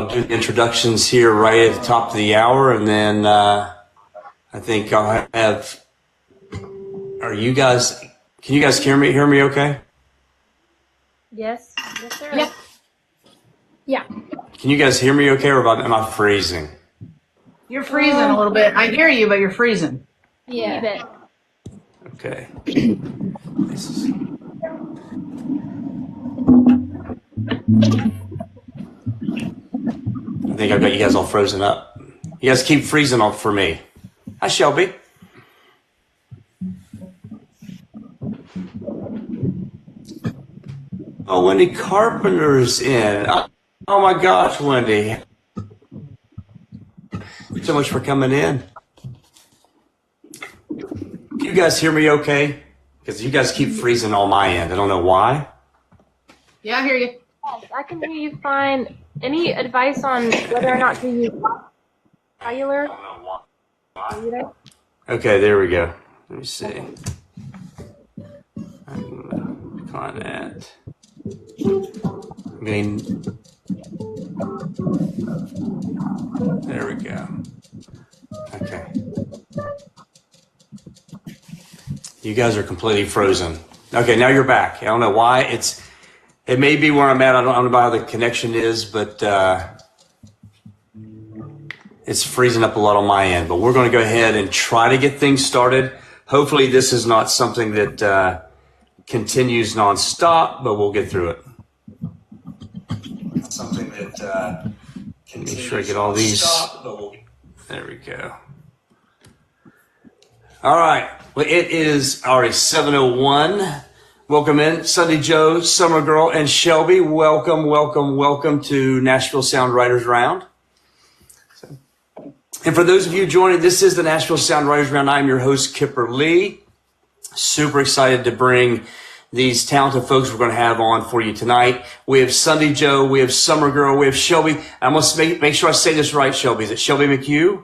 do the introductions here right at the top of the hour, and then I think I'll have. Are you guys? Can you guys hear me? Hear me? Okay. Yes. Yes, sir. Yep. Yeah. Can you guys hear me? Okay, or am I freezing? You're freezing a little bit. I hear you, but you're freezing. Yeah. Okay. I think I've got you guys all frozen up. You guys keep freezing up for me. Hi, Shelby. Oh, Wendy Carpenter's in. Oh my gosh, Wendy. Thanks so much for coming in. Can you guys hear me okay? Because you guys keep freezing on my end. I don't know why. Yeah, I hear you. Yes, I can hear you fine. Any advice on whether or not to use cellular? Okay, there we go. Let me see. I can decline that. I mean, there we go. Okay. You guys are completely frozen. Okay, now you're back. I don't know why. It may be where I'm at. I don't know how the connection is, but it's freezing up a lot on my end. But we're going to go ahead and try to get things started. Hopefully this is not something that continues nonstop, but we'll get through it. Something that can make sure I get all these. There we go. All right. Well, it is already 7:01. Welcome in, Sunday Joe, Summer Girl, and Shelby. Welcome, welcome, welcome to Nashville Sound Writers Round. And for those of you joining, this is the Nashville Sound Writers Round. I'm your host, Kipper Lee. Super excited to bring these talented folks we're going to have on for you tonight. We have Sunday Joe, we have Summer Girl, we have Shelby. I must make sure I say this right, Shelby. Is it Shelby McHugh?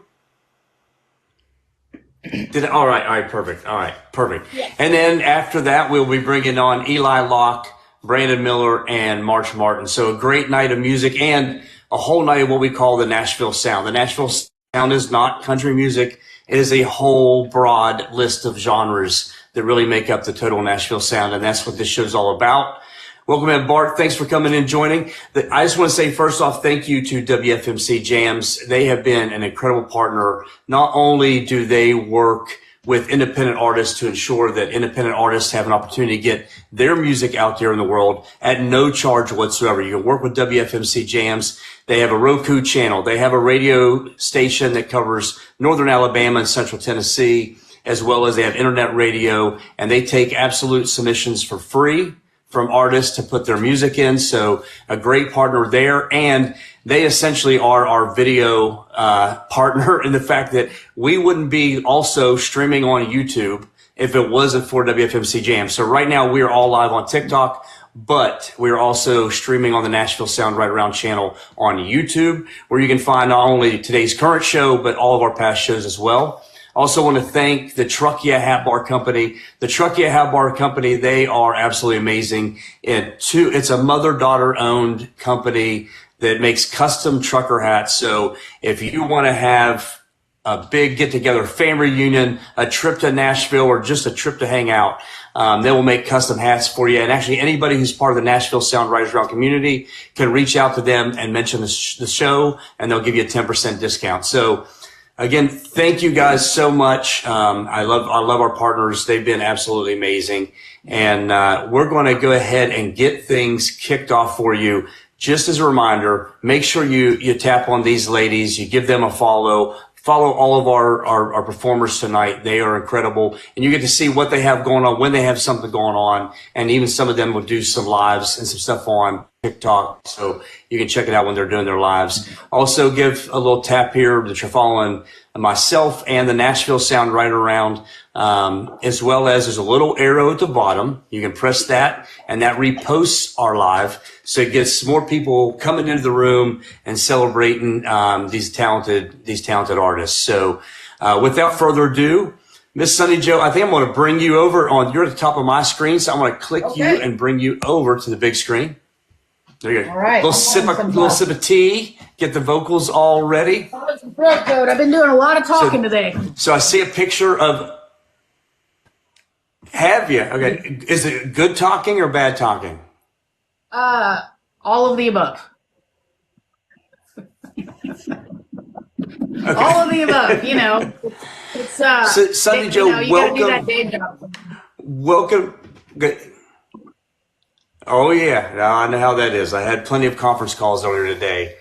All right, perfect. All right, perfect. Yeah. And then after that, we'll be bringing on Eli Locke, Brandon Miller, and March Martin. So a great night of music and a whole night of what we call the Nashville Sound. The Nashville Sound is not country music. It is a whole broad list of genres that really make up the total Nashville Sound, and that's what this show is all about. Welcome in, Bart. Thanks for coming and joining. I just want to say, first off, thank you to WFMC Jams. They have been an incredible partner. Not only do they work with independent artists to ensure that independent artists have an opportunity to get their music out there in the world at no charge whatsoever. You can work with WFMC Jams. They have a Roku channel. They have a radio station that covers Northern Alabama and Central Tennessee, as well as they have internet radio, and they take absolute submissions for free from artists to put their music in. So a great partner there. And they essentially are our video partner in the fact that we wouldn't be also streaming on YouTube if it wasn't for WFMC Jam. So right now we are all live on TikTok, but we're also streaming on the Nashville Sound Right Around channel on YouTube, where you can find not only today's current show, but all of our past shows as well. Also want to thank the Truck Yeah Hat Bar Company. The Truck Yeah Hat Bar Company, they are absolutely amazing. It's a mother-daughter owned company that makes custom trucker hats. So if you want to have a big get-together, family reunion, a trip to Nashville, or just a trip to hang out, they will make custom hats for you. And actually anybody who's part of the Nashville Sound Writers Round community can reach out to them and mention the show, and they'll give you a 10% discount. So again, thank you guys so much. I love our partners. They've been absolutely amazing. And we're going to go ahead and get things kicked off for you. Just as a reminder, make sure you tap on these ladies. You give them a follow. Follow all of our performers tonight. They are incredible. And you get to see what they have going on, when they have something going on. And even some of them will do some lives and some stuff on TikTok. So you can check it out when they're doing their lives. Also give a little tap here that you're following myself and the Nashville Sound Right Around, as well as there's a little arrow at the bottom. You can press that, and that reposts our live. So it gets more people coming into the room and celebrating these talented artists. So without further ado, Miss Sunny Joe, I think I'm going to bring you over you're at the top of my screen, so I'm going to click you and bring you over to the big screen. There you go. All right. Little sip of tea. get the vocals all ready? Oh, it's a throat coat. I've been doing a lot of talking today. So I see a picture of. Have you? Okay. Is it good talking or bad talking? All of the above. Okay. All of the above. You know, it's So, Sunny Joe, you know, you welcome. gotta do that day job. Welcome. Good. Oh yeah, now I know how that is. I had plenty of conference calls earlier today.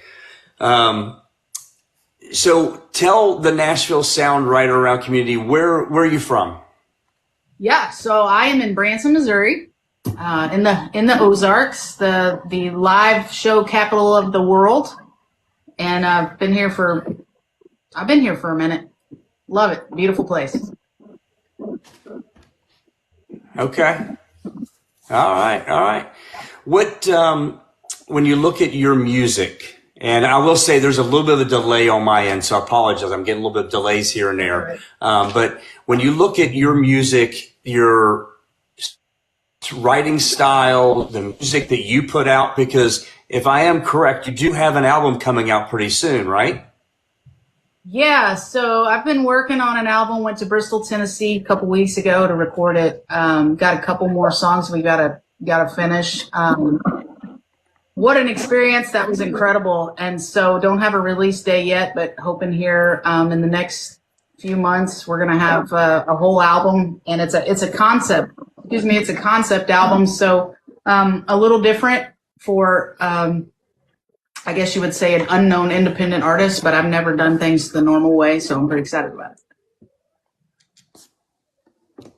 So tell the Nashville Sound right around community, where are you from? Yeah, so I am in Branson, Missouri, in the Ozarks, the live show capital of the world, and I've been here for a minute. Love it, beautiful place. Okay. All right. What when you look at your music, and I will say there's a little bit of a delay on my end, so I apologize. I'm getting a little bit of delays here and there. But when you look at your music, your writing style, the music that you put out, because if I am correct, you do have an album coming out pretty soon, right? Yeah, so I've been working on an album. Went to Bristol, Tennessee a couple weeks ago to record it. Got a couple more songs we gotta finish. What an experience! That was incredible. And so don't have a release day yet, but hoping here in the next few months we're gonna have a whole album, and it's a concept. Excuse me, it's a concept album. So a little different for. I guess you would say an unknown independent artist, but I've never done things the normal way, so I'm pretty excited about it.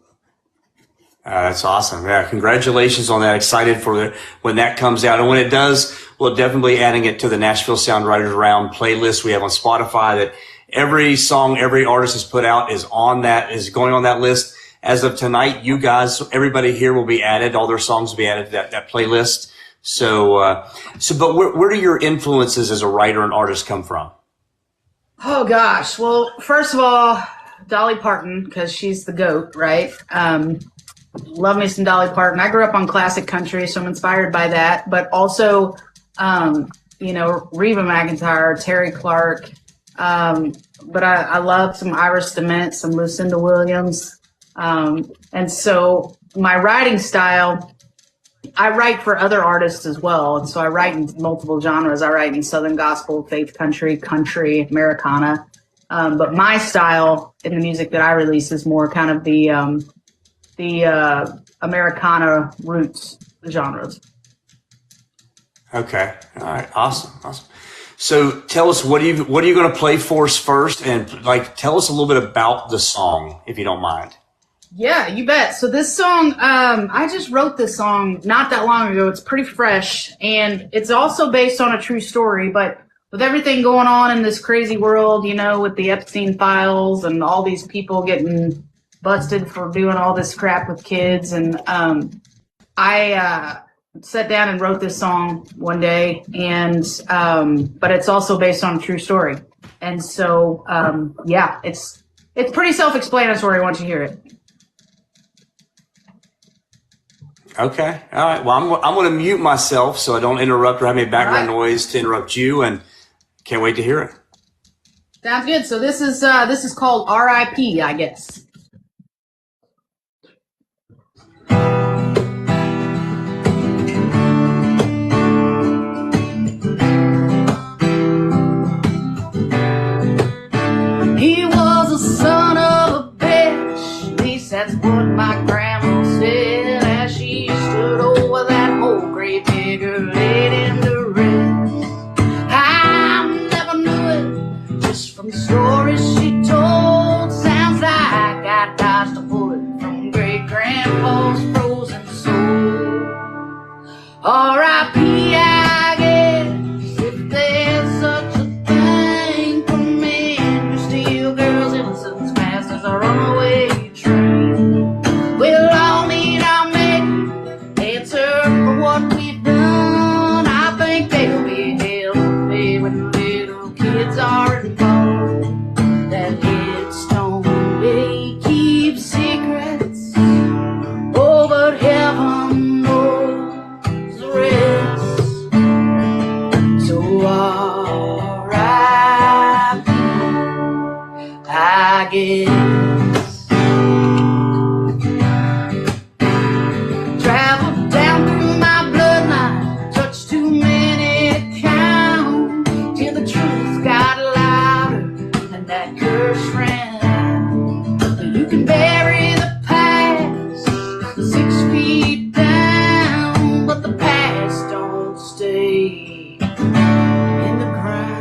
That's awesome. Yeah, congratulations on that. Excited for when that comes out. And when it does, we'll definitely be adding it to the Nashville Sound Writers Round playlist we have on Spotify, that every song, every artist has put out is going on that list. As of tonight, you guys, everybody here will be added. All their songs will be added to that playlist. So, but where do your influences as a writer and artist come from? Oh gosh. Well, first of all, Dolly Parton, because she's the GOAT, right? Love me some Dolly Parton. I grew up on classic country, so I'm inspired by that. But also, Reba McEntire, Terry Clark. But I love some Iris DeMent, some Lucinda Williams. And so my writing style, I write for other artists as well. And so I write in multiple genres. I write in Southern gospel, faith country, Americana. But my style in the music that I release is more kind of the Americana roots genres. Okay. All right. Awesome. So tell us, what are you going to play for us first? And tell us a little bit about the song, if you don't mind. Yeah, you bet. So this song, I just wrote this song not that long ago. It's pretty fresh, and it's also based on a true story. But with everything going on in this crazy world, with the Epstein files and all these people getting busted for doing all this crap with kids, and I sat down and wrote this song one day, and but it's also based on a true story. And so, it's pretty self-explanatory once you hear it. Okay. All right. Well, I'm going to mute myself so I don't interrupt or have any background noise to interrupt you, and can't wait to hear it. Sounds good. So this is called R.I.P., I guess. He was a son of a bitch, at least that's what my grandma said, as she stood over that whole grave digger laid in the rest. I never knew it, just from the stories she told. Sounds like I dodged a bullet from great-grandpa's frozen soul. R.I.P., I guess, if there's such a thing for men who steal girls' innocence fast as a runaway train. We'll all need our men, answer for what we've done. I think they'll be held to pay when little kids are involved. That headstone may keep secrets, oh, but heaven knows the rest. So guess. Traveled down through my bloodline, touched too many to count, till the truth got louder and that curse ran out. You can bury the past 6 feet down, but the past don't stay in the ground.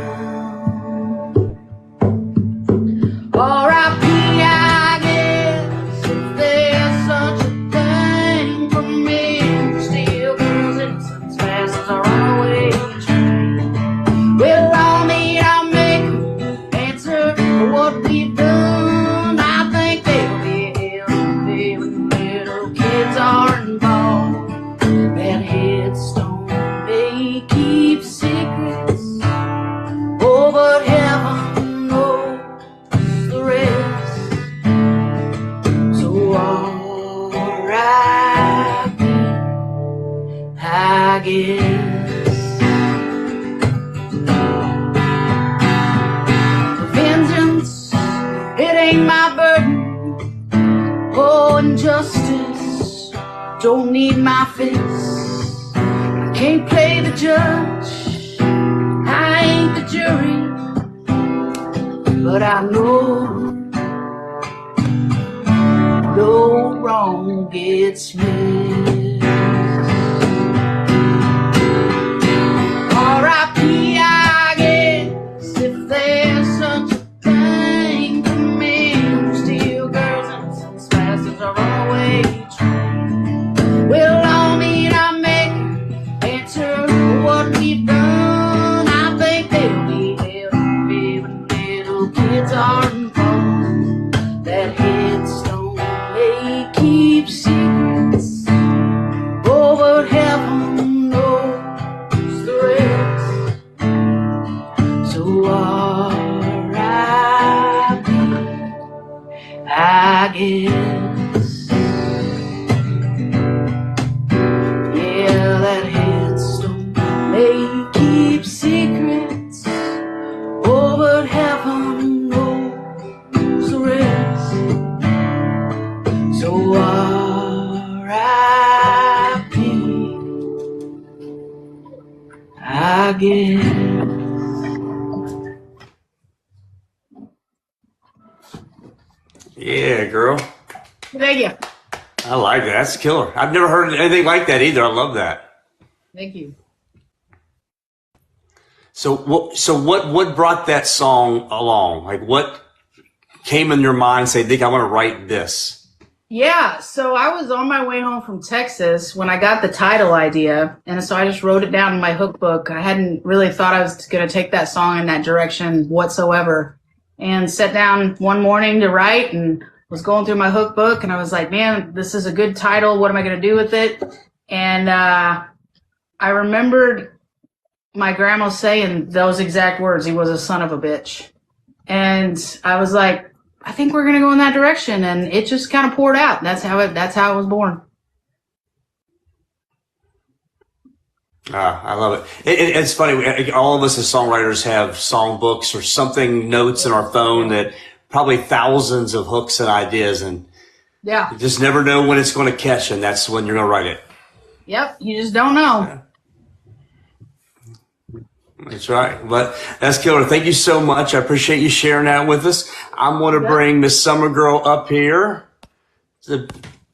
R.I.P. I guess, if there's such a thing for men who steal girls' innocence fast as a runaway train. We'll all need our maker, answer for what we've done. I think there'll be hell to pay when little kids are involved. That headstone may keep secrets, oh, but heaven knows the rest. So R.I.P. I guess. Vengeance, it ain't my burden. Oh, injustice, don't need my fist. I can't play the judge, I ain't the jury, but I know no wrong gets missed. R.I.P. I guess, if there's such a thing for men who steal girls' innocence fast as a runaway train. We'll all need our maker, answer for what we've done. I think there'll be hell to pay when little kids are involved. That headstone may keep secrets, oh, but heaven knows the rest. So R.I.P. I guess. Yeah, that headstone may keep secrets, oh, but heaven knows the rest. So R.I.P. I guess. Yeah, girl. Thank you. I like that. That's killer. I've never heard anything like that either. I love that. Thank you. So what brought that song along? Like, what came in your mind? Say, Dick, I want to write this. Yeah, so I was on my way home from Texas when I got the title idea, and so I just wrote it down in my hook book. I hadn't really thought I was going to take that song in that direction whatsoever, and sat down one morning to write and was going through my hook book, and I was like, man, this is a good title. What am I going to do with it? And I remembered my grandma saying those exact words. He was a son of a bitch. And I was like, I think we're going to go in that direction. And it just kind of poured out. That's how it was born. I love it. It's funny. All of us as songwriters have song books or something, notes in our phone that probably thousands of hooks and ideas. And Yeah. you just never know when it's going to catch. And that's when you're going to write it. Yep. You just don't know. Yeah. That's right. But that's killer. Thank you so much. I appreciate you sharing that with us. I'm going to bring Miss Summer Girl up here. The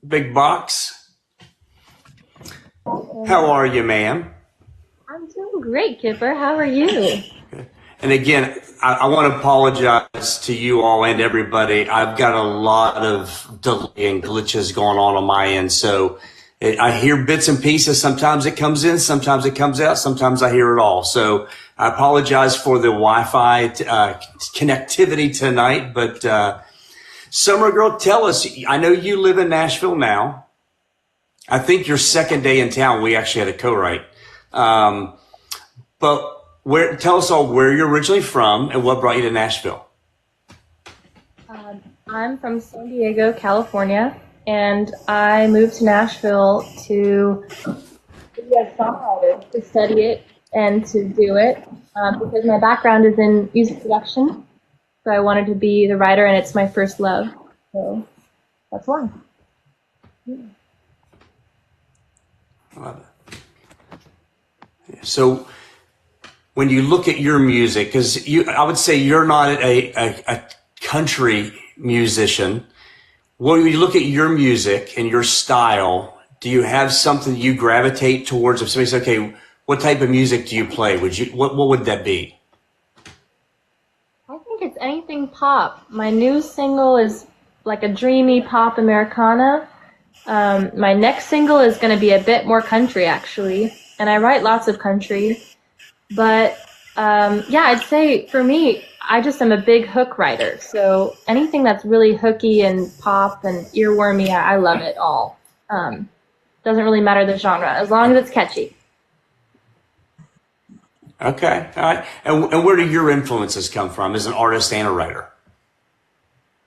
big box. How are you, ma'am? I'm doing great, Kipper. How are you? And again, I want to apologize to you all and everybody. I've got a lot of delay and glitches going on my end. So I hear bits and pieces. Sometimes it comes in, sometimes it comes out, sometimes I hear it all. So I apologize for the Wi-Fi connectivity tonight. But Summer Girl, tell us, I know you live in Nashville now. I think your second day in town, we actually had a co-write. But tell us all where you're originally from and what brought you to Nashville. I'm from San Diego, California, and I moved to Nashville to be a songwriter, to study it and to do it, because my background is in music production So I wanted to be the writer, and it's my first love. So that's why. Yeah. I love it. So when you look at your music, because I would say you're not a country musician. When you look at your music and your style, do you have something you gravitate towards? If somebody says, okay, what type of music do you play? What would that be? I think it's anything pop. My new single is like a dreamy pop Americana. My next single is going to be a bit more country, actually. And I write lots of country. But yeah, I'd say for me, I just am a big hook writer. So anything that's really hooky and pop and earwormy, I love it all. Doesn't really matter the genre, as long as it's catchy. Okay, all right. And where do your influences come from as an artist and a writer?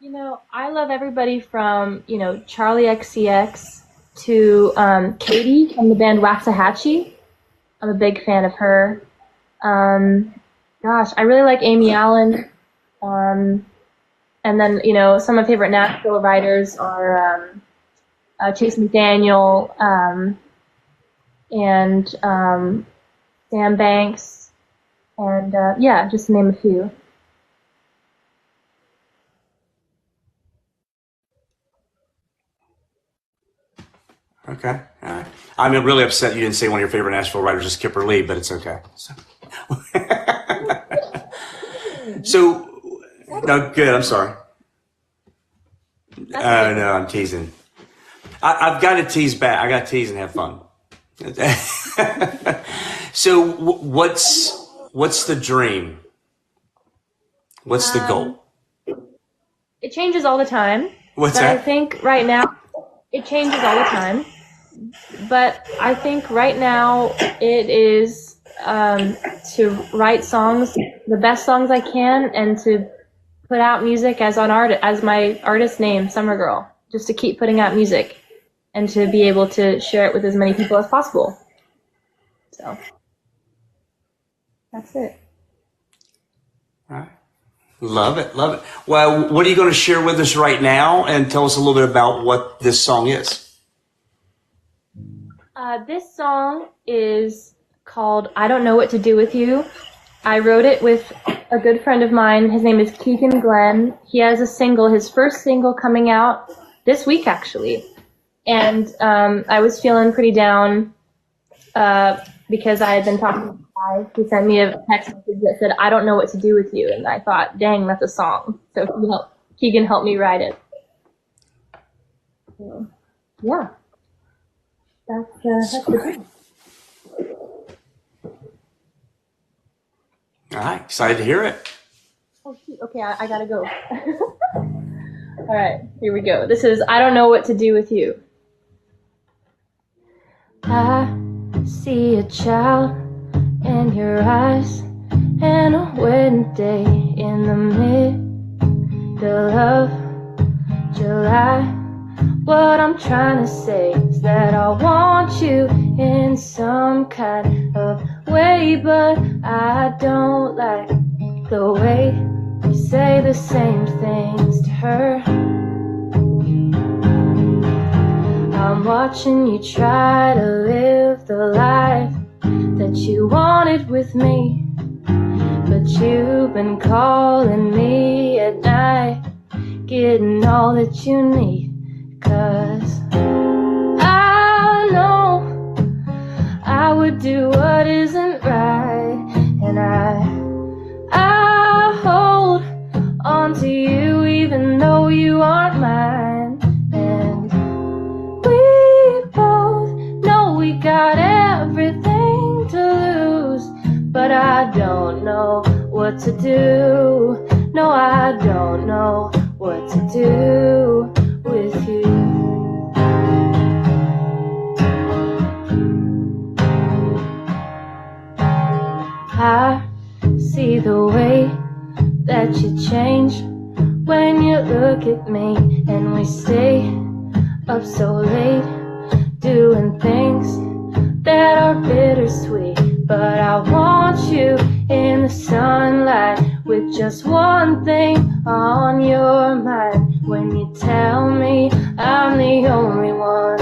You know, I love everybody from, Charlie XCX to Katie from the band Waxahachie. I'm a big fan of her. Gosh, I really like Amy Allen. And then, some of my favorite Nashville writers are Chase McDaniel and Sam Banks. And yeah, just to name a few. Okay, all right. I'm really upset you didn't say one of your favorite Nashville writers is Kipper Lee, but it's okay. So no, good. I'm sorry. No, I'm teasing. I've got to tease back. I got to tease and have fun. So what's the dream? What's the goal? It changes all the time. What's but that? I think right now it changes all the time. But I think right now it is to write songs, the best songs I can, and to put out music as my artist name, Summer Girl, just to keep putting out music and to be able to share it with as many people as possible. So that's it. All right. Love it. Love it. Well, what are you going to share with us right now, and tell us a little bit about what this song is? This song is called I Don't Know What to Do With You. I wrote it with a good friend of mine. His name is Keegan Glenn. He has his first single coming out this week, actually. And I was feeling pretty down because I had been talking to Ty. He sent me a text message that said, I don't know what to do with you. And I thought, dang, that's a song. So Keegan helped me write it. So, yeah. That's the thing. All right. Excited to hear it. Oh, shoot. Okay, I gotta go. All right, here we go. This is I Don't Know What to Do With You. I see a child in your eyes and a wedding day in the middle of July. What I'm trying to say is that I want you in some kind of way, but I don't like the way you say the same things to her. I'm watching you try to live the life that you wanted with me, but you've been calling me at night, getting all that you need. 'Cause I know I would do what isn't right, and I hold on to you even though you aren't mine. And we both know we got everything to lose, but I don't know what to do. No, I don't know what to do with you. I see the way that you change when you look at me, and we stay up so late doing things that are bittersweet. But I want you in the sunlight with just one thing on your mind when you tell me I'm the only one.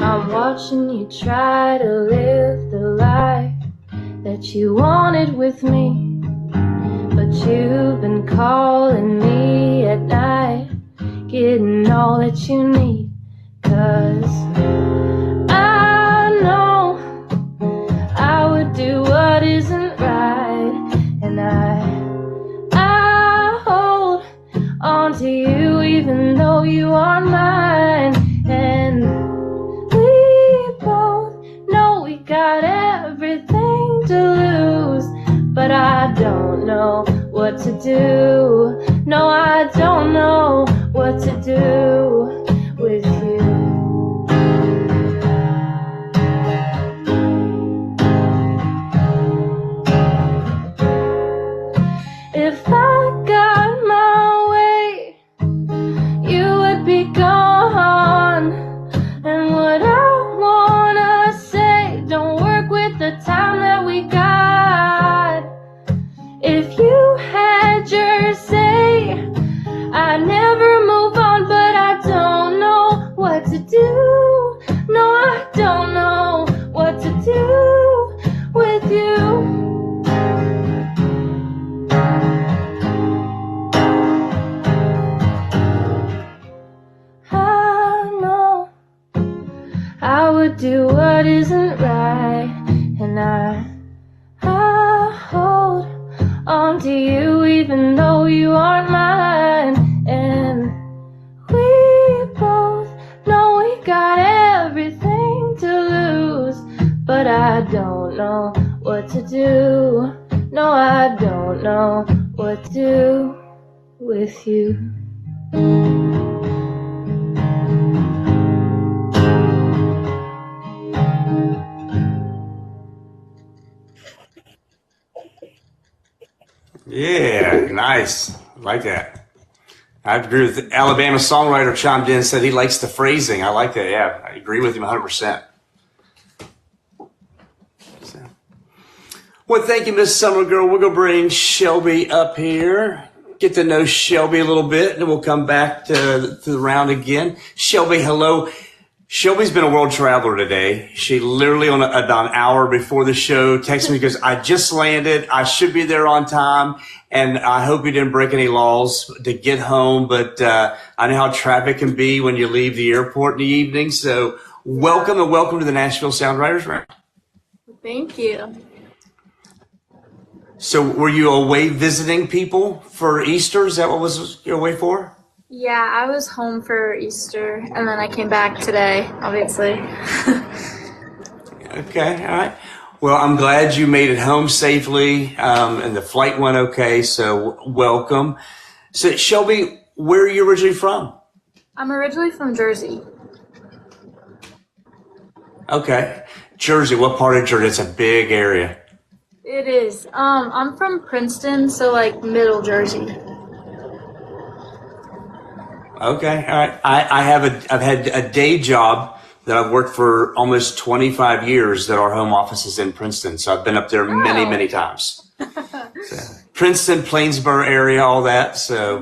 I'm watching you try to live the life that you wanted with me, but you've been calling me at night, getting all that you need. 'Cause I know I would do what isn't right, and I hold on to you even though you aren't mine. And we both know we got everything to lose, but I don't know what to do. No, I don't know what to do with you. If I got my way, you would be gone. And what I wanna say don't work with the time that we got. If you had your say, I'd never move on, but I don't know what to do. No, I don't know what to do with you. I know I would do what isn't right, and I hold on to you even though you aren't mine. And we both know we got everything to lose, but I don't know what to do. No, I don't know what to do with you. Yeah, nice. I like that. I agree with the Alabama songwriter chimed in and said he likes the phrasing. I like that. Yeah, I agree with him 100%. So. Well, thank you, Miss Summer Girl. We're going to bring Shelby up here, get to know Shelby a little bit, and then we'll come back to the round again. Shelby, hello. Shelby's been a world traveler today. She literally on about an hour before the show texted me because I just landed. I should be there on time, and I hope you didn't break any laws to get home. But I know how traffic can be when you leave the airport in the evening. So welcome and welcome to the Nashville Sound Writers Round. Thank you. So were you away visiting people for Easter? Is that what was you away for? Yeah, I was home for Easter, and then I came back today, obviously. Okay, all right. Well, I'm glad you made it home safely, and the flight went okay, so welcome. So, Shelby, where are you originally from? I'm originally from Jersey. Okay. Jersey, what part of Jersey? It's a big area. It is. I'm from Princeton, so like middle Jersey. Okay, all right. I've had a day job that I've worked for almost 25 years that our home office is in Princeton. So I've been up there many, many times. So, Princeton, Plainsboro area, all that. So,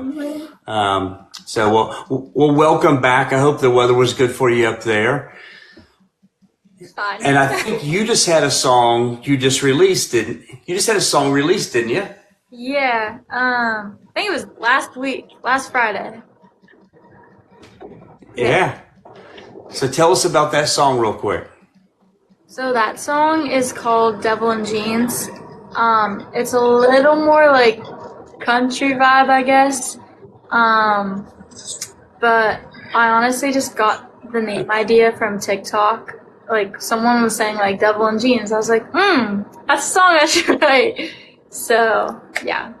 we'll welcome back. I hope the weather was good for you up there. It's fine. And I think you just had a song you just released, didn't you? You just had a song released, didn't you? Yeah. I think it was last Friday. Yeah. So tell us about that song real quick. So that song is called Devil in Jeans. It's a little more like country vibe, I guess. But I honestly just got the name idea from TikTok. Like someone was saying like Devil in Jeans. I was like, that's a song I should write. So yeah.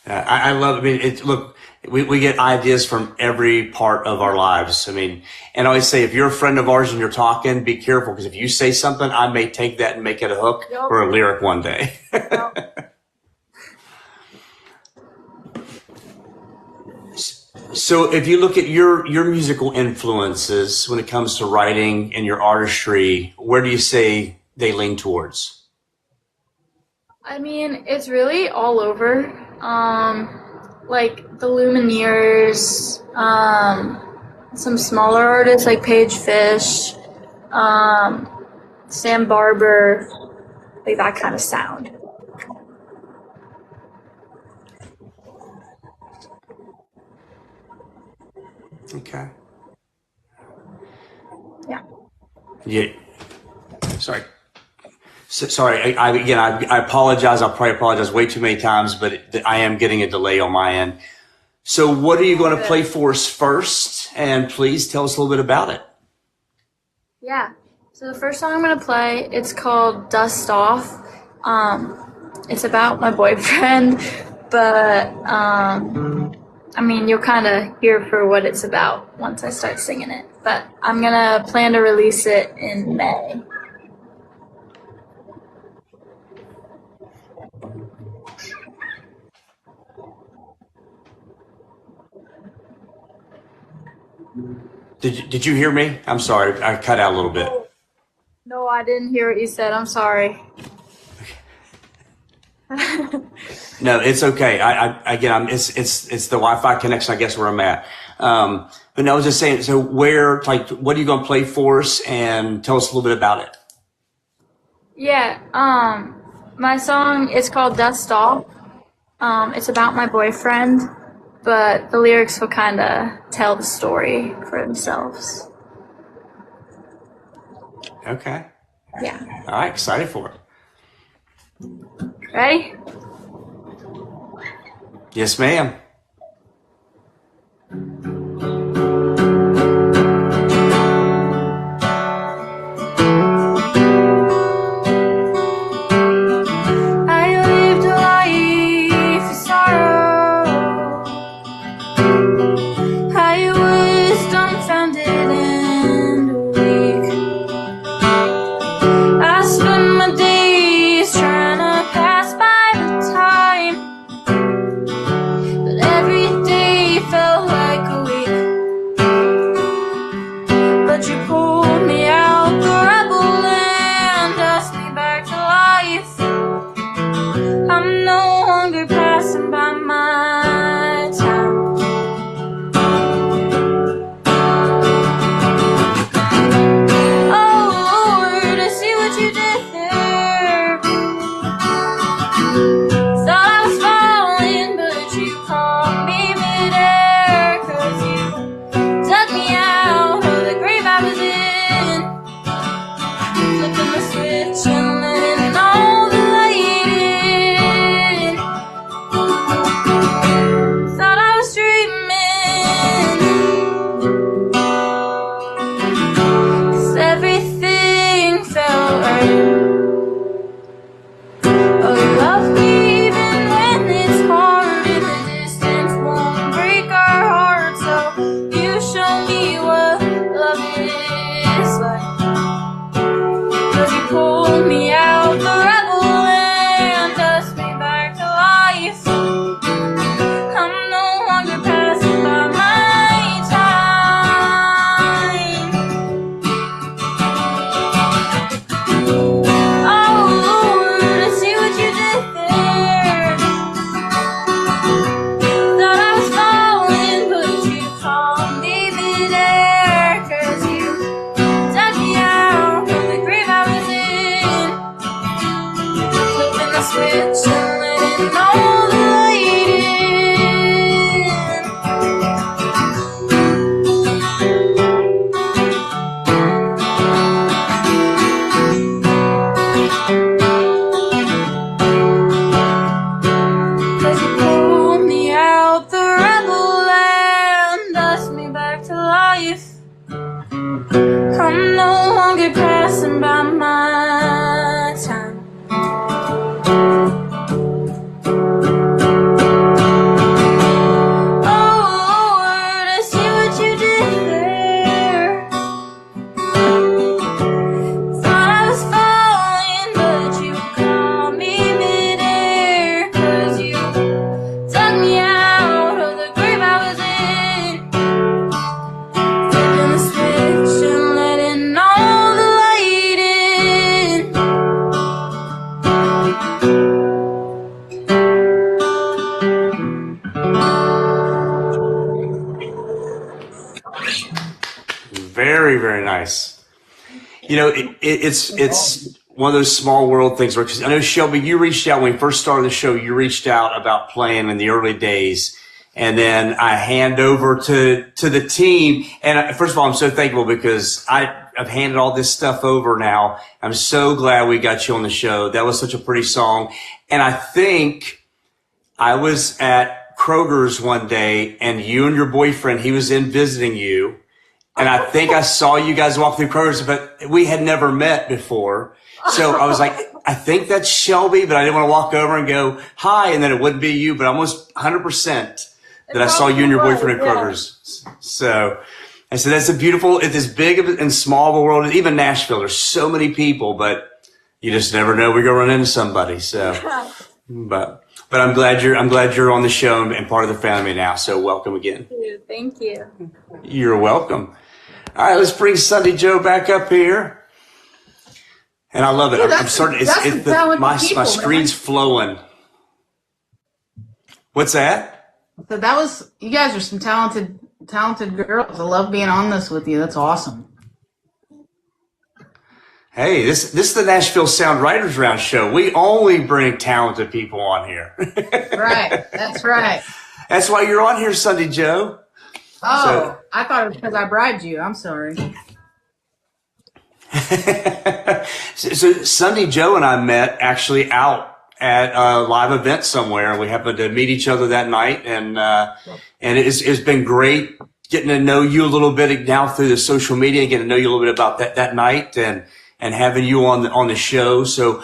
I love it. I mean, look, we get ideas from every part of our lives. I mean, and I always say, if you're a friend of ours and you're talking, be careful, because if you say something, I may take that and make it a hook or a lyric one day. So if you look at your musical influences when it comes to writing and your artistry, where do you say they lean towards? I mean, it's really all over. Like the Lumineers, some smaller artists like Paige Fish, Sam Barber, like that kind of sound. Okay. Yeah. Yeah. Sorry. Sorry. I apologize. I'll probably apologize way too many times, but I am getting a delay on my end. So what are you going to play for us first? And please tell us a little bit about it. Yeah. So the first song I'm gonna play, it's called "Dust Off." It's about my boyfriend, but I mean, you'll kind of hear for what it's about once I start singing it. But I'm gonna plan to release it in May. Did you hear me? I'm sorry. I cut out a little bit. No, I didn't hear what you said. I'm sorry. No, it's okay. It's the Wi-Fi connection, I guess, where I'm at. But no, I was just saying, so what are you going to play for us, and tell us a little bit about it? Yeah, my song is called "Dust Off." It's about my boyfriend, but the lyrics will kind of tell the story for themselves. Okay. Yeah. All right. Excited for it. Ready? Yes, ma'am. I lived a life of sorrow. I was dumbfounded and weak. I spent my days trying to pass by the time, but every day felt like a week. It's one of those small world things where, 'cause I know Shelby, you reached out when we first started the show. You reached out about playing in the early days, and then I hand over to the team. And first of all, I'm so thankful because I've handed all this stuff over now. I'm so glad we got you on the show. That was such a pretty song, and I think I was at Kroger's one day, and you and your boyfriend, he was in visiting you. And I think I saw you guys walk through Kroger's, but we had never met before. So I was like, I think that's Shelby, but I didn't want to walk over and go, hi, and then it wouldn't be you, but almost 100% that I saw you and your boyfriend at Kroger's. So I said, that's a beautiful, it's as big and small of a world, even Nashville. There's so many people, but you just never know we're going to run into somebody. So, but I'm glad you're on the show and part of the family now. So welcome again. Thank you. You're welcome. All right, let's bring Sunday Joe back up here. And I love it. Dude, I'm starting. My screen's flowing. What's that? So you guys are some talented girls. I love being on this with you. That's awesome. Hey, this is the Nashville Sound Writers Round show. We only bring talented people on here. Right. That's right. That's why you're on here, Sunday Joe. Oh, I thought it was because I bribed you. I'm sorry. So Sunday Joe and I met actually out at a live event somewhere. We happened to meet each other that night, and it's been great getting to know you a little bit now through the social media, getting to know you a little bit about that night and having you on the show. So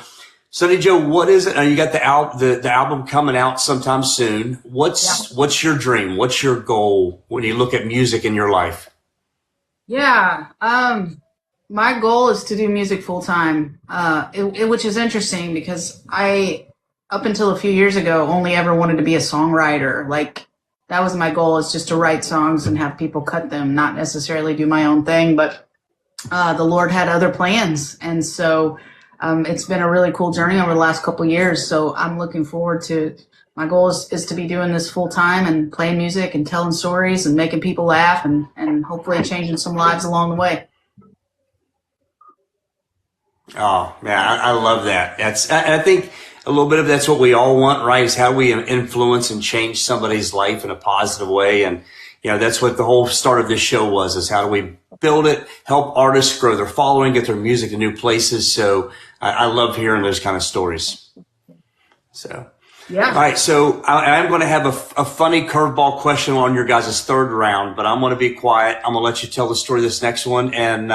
Sunday Joe, what is it? You got the album coming out sometime soon. What's your dream? What's your goal when you look at music in your life? Yeah. My goal is to do music full time, which is interesting because I, up until a few years ago, only ever wanted to be a songwriter. Like, that was my goal, is just to write songs and have people cut them, not necessarily do my own thing. But the Lord had other plans. And so it's been a really cool journey over the last couple of years. So I'm looking forward to, my goal is to be doing this full time and playing music and telling stories and making people laugh and hopefully changing some lives along the way. Oh, man, I love that. I think a little bit of that's what we all want, right? Is how we influence and change somebody's life in a positive way. And, that's what the whole start of this show was, is how do we build it, help artists grow their following, get their music to new places. So I love hearing those kind of stories. So, yeah. All right. So I'm going to have a funny curveball question on your guys' third round, but I'm going to be quiet. I'm going to let you tell the story of this next one and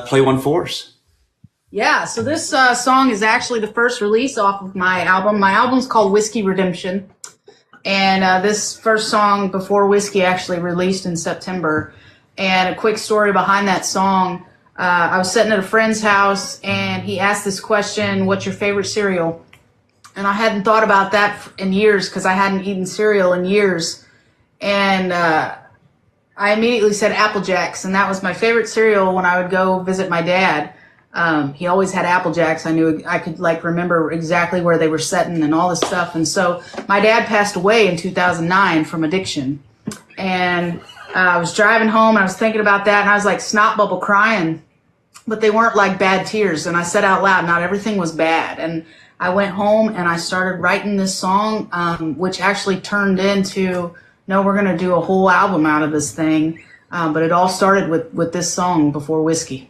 play one for us. Yeah, so this song is actually the first release off of my album. My album's called Whiskey Redemption, and this first song before Whiskey actually released in September. And a quick story behind that song, I was sitting at a friend's house, and he asked this question, what's your favorite cereal? And I hadn't thought about that in years because I hadn't eaten cereal in years. And I immediately said Apple Jacks, and that was my favorite cereal when I would go visit my dad. He always had Apple Jacks. I knew I could remember exactly where they were setting and all this stuff. And so my dad passed away in 2009 from addiction. And I was driving home and I was thinking about that, and I was like snot bubble crying, but they weren't like bad tears. And I said out loud, not everything was bad. And I went home and I started writing this song, which actually turned into, no, we're going to do a whole album out of this thing. But it all started with this song, Before Whiskey.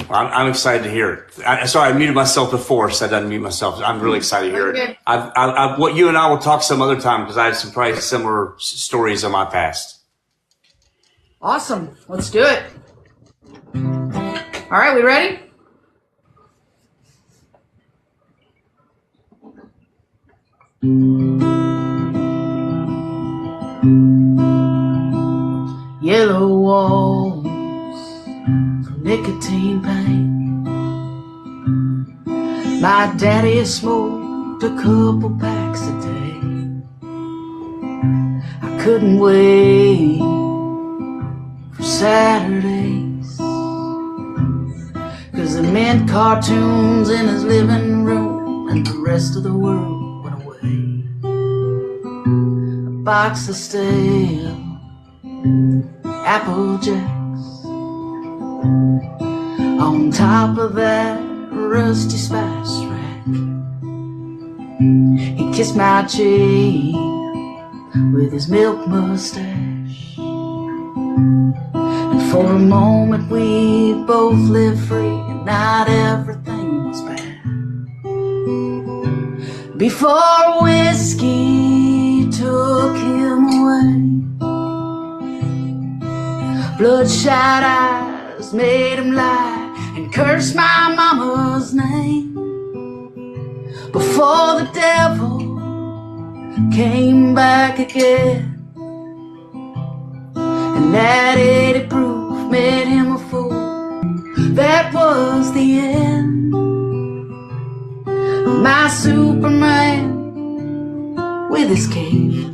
Well, I'm excited to hear it. Sorry, I muted myself before, so I didn't mute myself. I'm really excited to hear it. What you and I will talk some other time because I have some probably similar stories of my past. Awesome. Let's do it. All right, we ready? Yellow walls from nicotine paint. My daddy smoked a couple packs a day. I couldn't wait for Saturdays, 'cause it meant cartoons in his living room and the rest of the world went away. box of stale Apple Jacks on top of that rusty spice rack. He kissed my cheek with his milk mustache, and for a moment we both lived free, and not everything was bad. Before whiskey took him away, bloodshot eyes made him lie and curse my mama's name. Before the devil came back again, and that 80 proof made him a fool. That was the end of my Superman with his cape.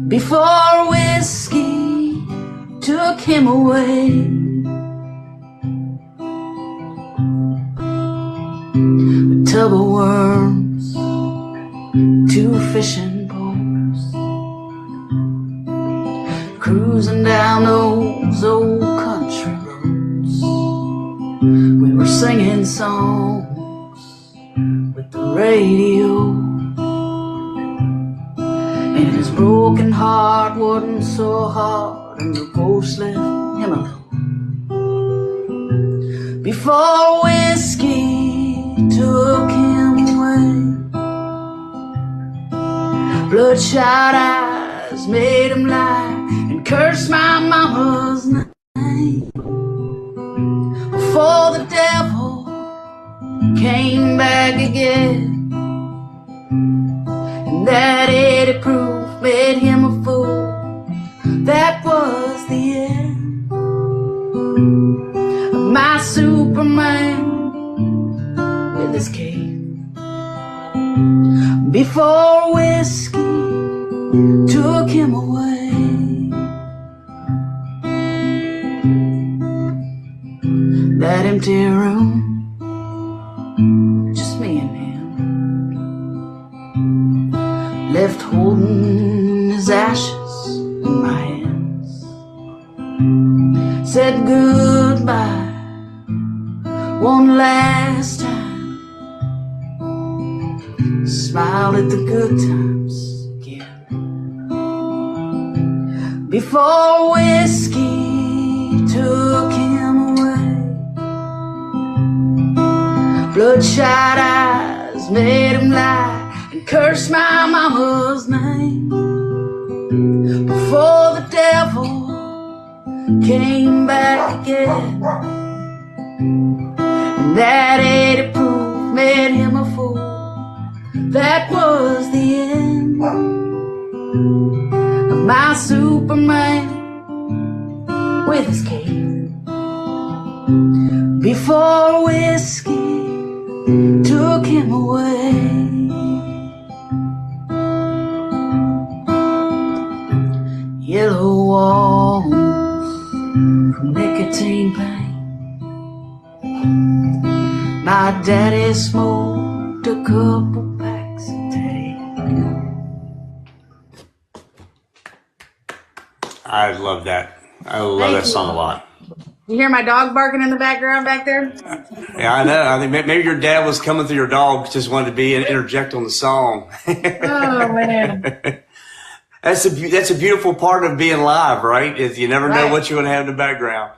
Before whiskey took him away, a tub of worms, 2 fishing poles, cruising down those old country roads. We were singing songs with the radio, and his broken heart wasn't so hard, and the ghost left him alone. Before whiskey took him away, bloodshot eyes made him lie and curse my mama's name. Before the devil came back again, and that 80 proof made him a fool. That was the end of my Superman with his cape. Before whiskey took him away, that empty room, just me and him, left holding his ashes in my hands. Said goodbye one last time, smiled at the good times again. Before whiskey took him away, bloodshot eyes made him lie and curse my mama's name. Before the devil came back again, and that 80 proof made him a fool. That was the end of my Superman with his cape. Before whiskey took him away. Yellow walls from nicotine pain. My daddy smoked a couple packs a day. I love that. I love that song a lot. You hear my dog barking in the background back there? Yeah, I know. I think maybe your dad was coming through your dog, just wanted to be and interject on the song. Oh man, That's a beautiful part of being live, right? Is you never know what you're going to have in the background.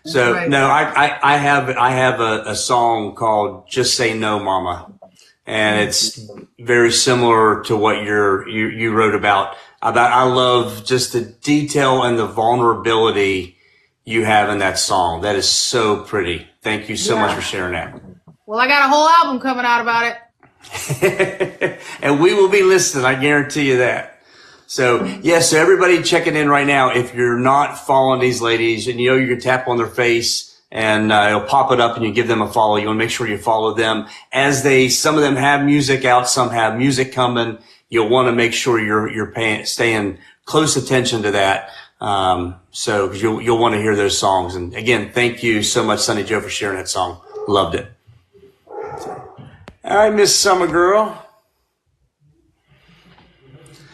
So right. no, I have a song called "Just Say No, Mama," and it's very similar to what you wrote about. I love just the detail and the vulnerability you have in that song. That is so pretty. Thank you so much for sharing that. Well, I got a whole album coming out about it. And we will be listening. I guarantee you that. So, so everybody checking in right now, if you're not following these ladies and you can tap on their face and it'll pop it up and you give them a follow. You want to make sure you follow them as some of them have music out, some have music coming. You'll want to make sure you're staying close attention to that. So, cause you'll want to hear those songs. And again, thank you so much, Sunny Joe, for sharing that song. Loved it. All right, Miss Summer Girl.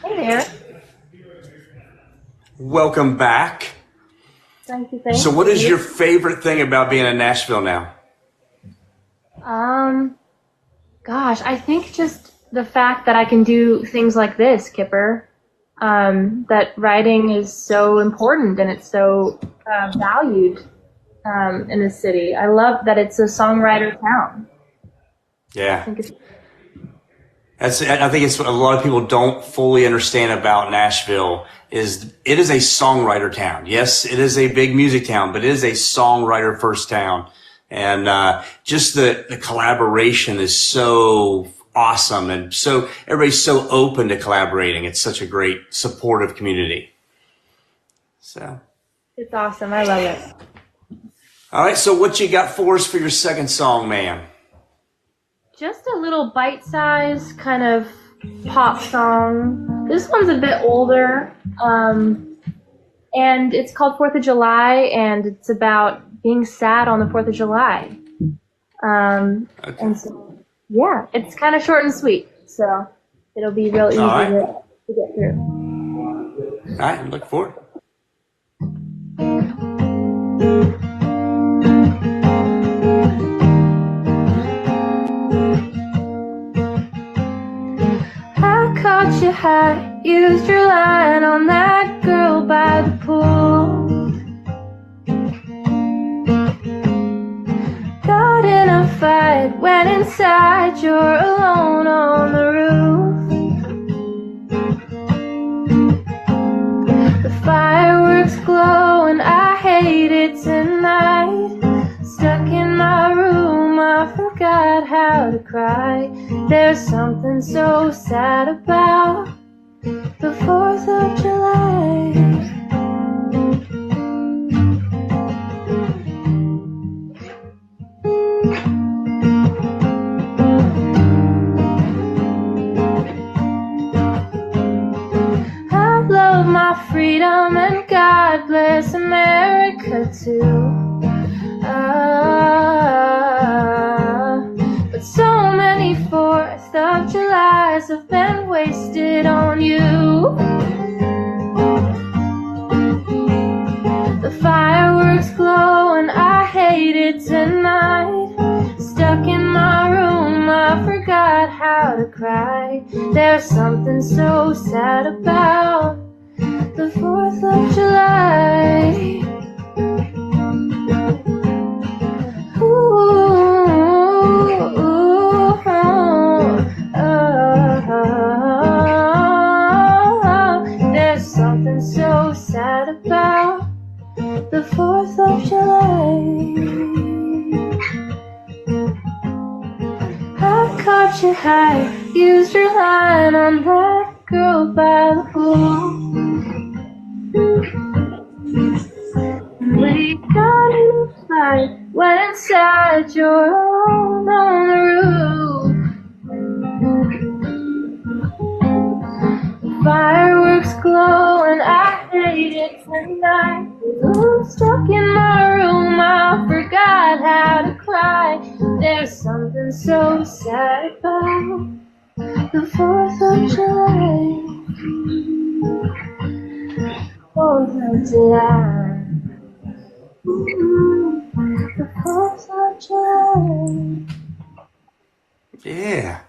Hey here. Welcome back. Thank you. Thank So what you. is your favorite thing about being in Nashville now? Gosh, I think just the fact that I can do things like this, Kipper. That writing is so important and it's so valued in the city. I love that it's a songwriter town. Yeah. I think it's I think it's what a lot of people don't fully understand about Nashville is it is a songwriter town. Yes, it is a big music town, but it is a songwriter first town. And just the collaboration is so awesome. And so everybody's so open to collaborating. It's such a great supportive community. So it's awesome. I love it. all right. So what you got for us for your second song, man? Just a little bite-sized kind of pop song. This one's a bit older, and it's called 4th of July, and it's about being sad on the 4th of July. Okay. And so, yeah, it's kind of short and sweet, so it'll be real easy right. to get through. All right. Look forward. Caught you high, used your line on that girl by the pool. Got in a fight, went inside, you're alone on the roof. The fireworks glow and I hate it tonight. Stuck in my room, I forgot how to cry. There's something so sad about the 4th of July. I love my freedom and God bless America too. But so many 4th of Julys have been wasted on you. The fireworks glow and I hate it tonight. Stuck in my room, I forgot how to cry. There's something so sad about the 4th of July. There's something so sad about the 4th of July. I caught you high, used your line on that girl by the pool. We got in a fight, went inside, you're alone on the roof. Fireworks glow and I hate it tonight. I'm stuck in my room, I forgot how to cry. There's something so sad about the 4th of July. 4th of July. The 4th of July. Yeah.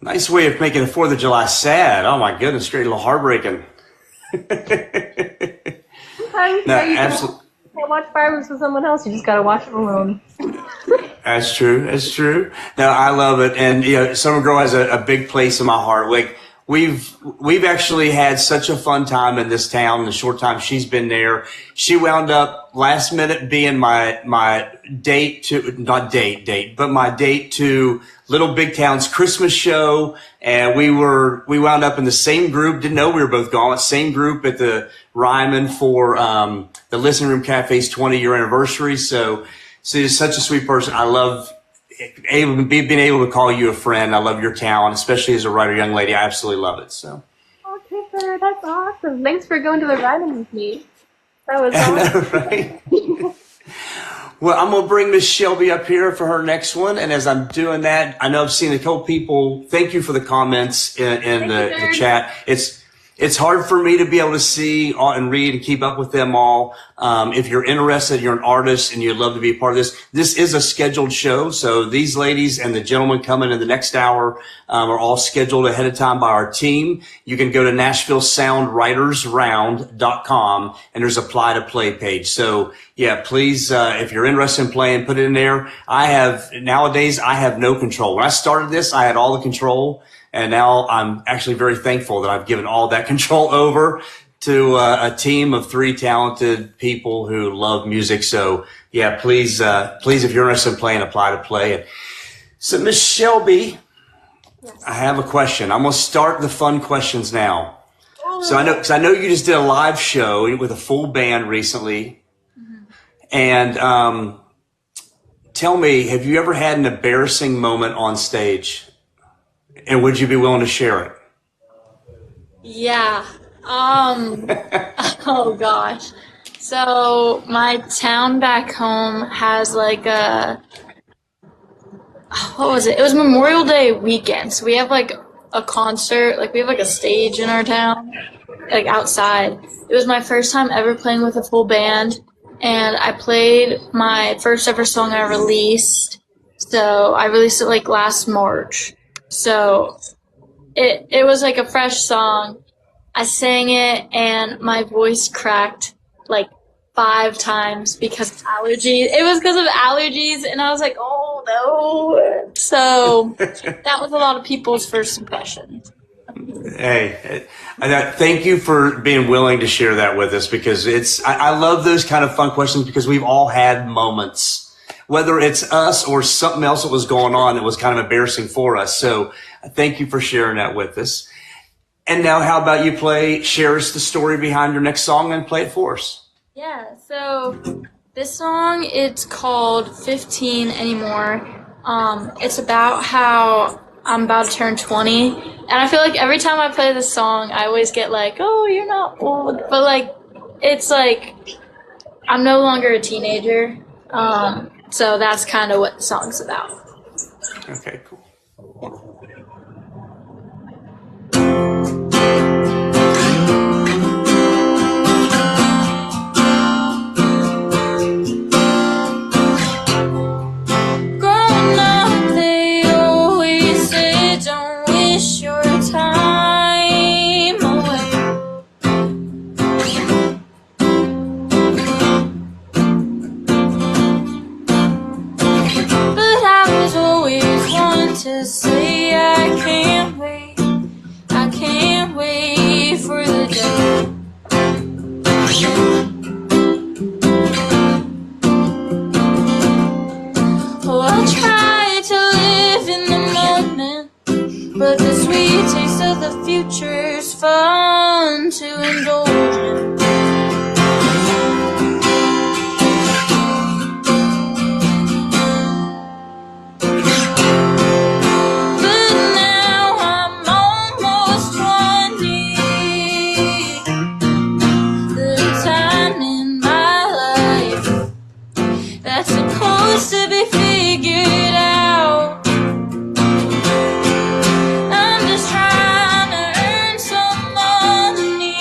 Nice way of making the 4th of July sad. Oh my goodness, great, a little heartbreaking. Sometimes No, you absolutely. can't watch fireworks with someone else, you just gotta watch them alone. That's true. That's true. No, I love it. And, you know, Summer Girl has a big place in my heart. Like, we've actually had such a fun time in this town in the short time she's been there. She wound up last minute being my date to, not date, but my date to Little Big Town's Christmas show. And we wound up in the same group. Didn't know we were both gone. Same group at the Ryman for, the Listening Room Cafe's 20-year anniversary. So she's such a sweet person. I love being able to call you a friend. I love your talent, especially as a writer, young lady. I absolutely love it. So. Oh, Kipper, that's awesome. Thanks for going to the Ryman with me. That was I awesome. know, right? Well, I'm going to bring Miss Shelby up here for her next one. And as I'm doing that, I know I've seen a couple people. Thank you for the comments in the chat. It's hard for me to be able to see and read and keep up with them all. If you're interested, you're an artist and you'd love to be a part of this. This is a scheduled show. So these ladies and the gentleman coming in the next hour are all scheduled ahead of time by our team. You can go to NashvilleSoundWritersRound.com and there's apply to play page. So yeah, please, if you're interested in playing, put it in there. Nowadays I have no control. When I started this, I had all the control. And now I'm actually very thankful that I've given all that control over to a team of 3 talented people who love music. So yeah, please, if you're interested in playing, apply to play. So Miss Shelby, yes. I have a question. I'm going to start the fun questions now. So because I know you just did a live show with a full band recently. Mm-hmm. And tell me, have you ever had an embarrassing moment on stage? And would you be willing to share it? Yeah. Oh gosh. So my town back home has like what was it? It was Memorial Day weekend. So we have like a concert, like we have like a stage in our town, like outside. It was my first time ever playing with a full band, and I played my first ever song I released. So I released it like last March. So it was like a fresh song. I sang it and my voice cracked like 5 times because of allergies. It was because of allergies, and I was like, oh no. So that was a lot of people's first impressions. Hey, thank you for being willing to share that with us, because I love those kind of fun questions, because we've all had moments, whether it's us or something else that was going on that was kind of embarrassing for us. So thank you for sharing that with us. And now how about you share us the story behind your next song and play it for us? Yeah, so this song, it's called 15 Anymore. It's about how I'm about to turn 20. And I feel like every time I play this song, I always get like, oh, you're not old. But like, it's like, I'm no longer a teenager. So that's kind of what the song's about. Okay, cool. Growing up, they always say, don't wish your time away. To say I can't wait for the day. Oh, I'll try to live in the moment, but the sweet taste of the future's fun to indulge in. To be figured out. I'm just trying to earn some money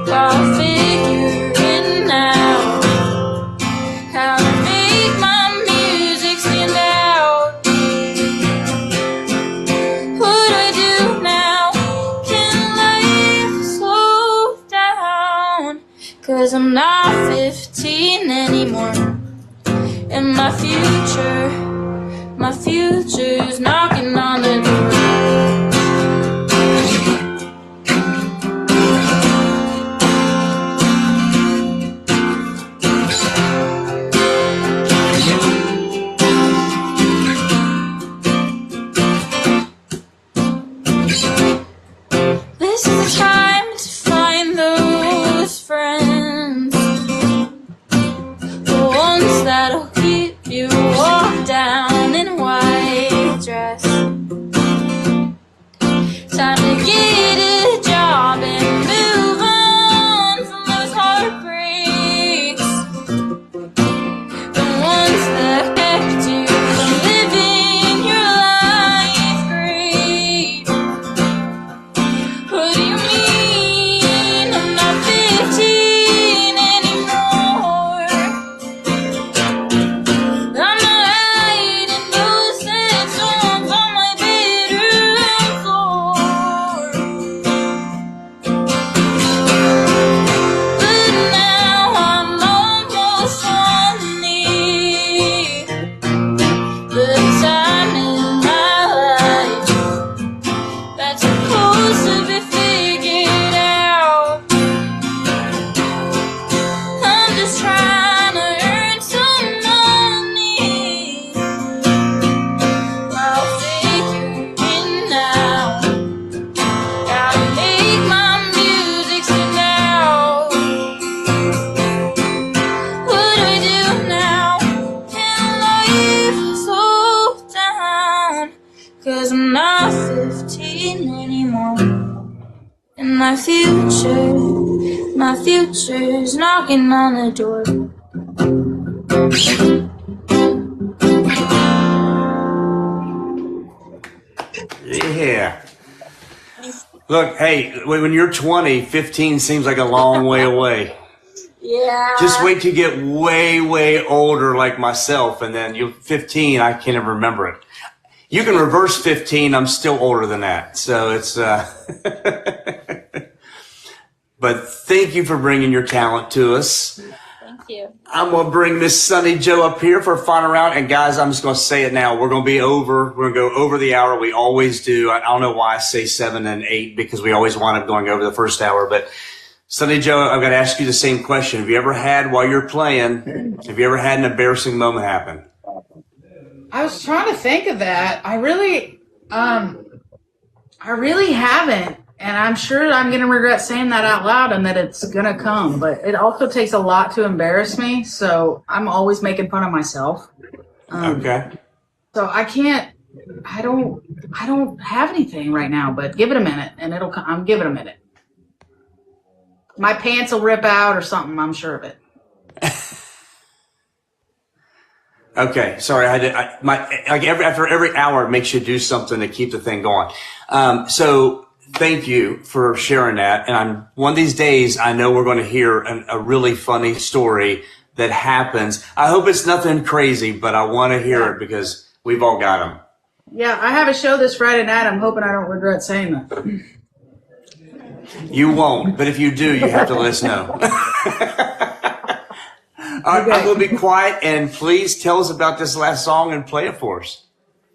while figuring out how to make my music stand out. What do I do now? Can life slow down? 'Cause I'm not 15 anymore. And my future's knocking on the door. This is the time to find those friends, the ones that'll you walk down in a white dress. my future's knocking on the door. Yeah. Look, hey, when you're 20, 15 seems like a long way away. Yeah. Just wait till you get way, way older like myself, and then you 15, I can't even remember it. You can reverse 15, I'm still older than that. So it's, but thank you for bringing your talent to us. Thank you. I'm going to bring Miss Sunny Joe up here for a final round. And guys, I'm just going to say it now. We're going to go over the hour. We always do. I don't know why I say 7 and 8 because we always wind up going over the first hour. But Sunny Joe, I've got to ask you the same question. Have you ever had, while you're playing, have you ever had an embarrassing moment happen? I was trying to think of that. I really haven't. And I'm sure I'm going to regret saying that out loud and that it's going to come. But it also takes a lot to embarrass me. So I'm always making fun of myself. Okay. So I don't have anything right now, but give it a minute and it'll come. I'm giving it a minute. My pants will rip out or something. I'm sure of it. Okay. Sorry. After every hour, it makes you do something to keep the thing going. So thank you for sharing that. And one of these days, I know we're going to hear a really funny story that happens. I hope it's nothing crazy, but I want to hear it because we've all got them. Yeah, I have a show this Friday night. I'm hoping I don't regret saying that. You won't, but if you do, you have to let us know. All right, I'm going to be quiet, and please tell us about this last song and play it for us.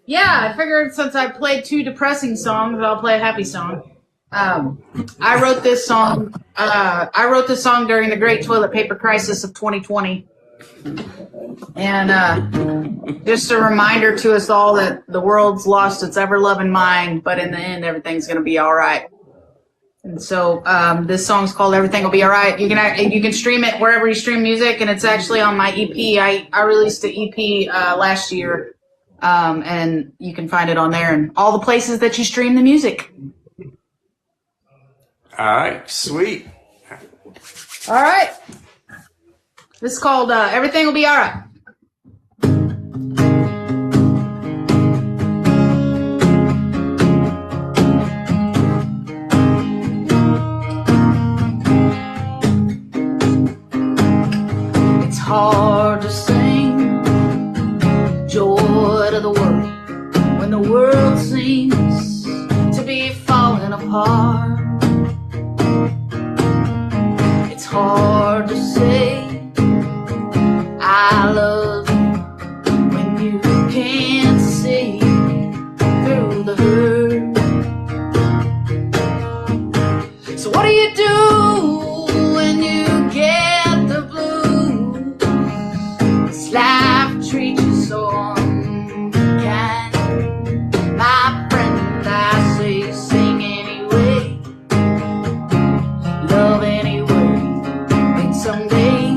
Yeah, I figured since I played 2 depressing songs, I'll play a happy song. I wrote this song. I wrote this song during the Great Toilet Paper Crisis of 2020, and just a reminder to us all that the world's lost its ever-loving mind, but in the end, everything's going to be all right. And so this song's called "Everything Will Be All Right." You can stream it wherever you stream music, and it's actually on my EP. I released the EP last year. And you can find it on there and all the places that you stream the music. All right, sweet. All right. This is called Everything Will Be All Right. It's hard to sing joy to the world when the world seems to be falling apart. It's hard to say I love you when you can't see through the hurt. So what do you do when you get the blues? This life treats you so unkind. My friend, I say sing anyway, love anyway, and someday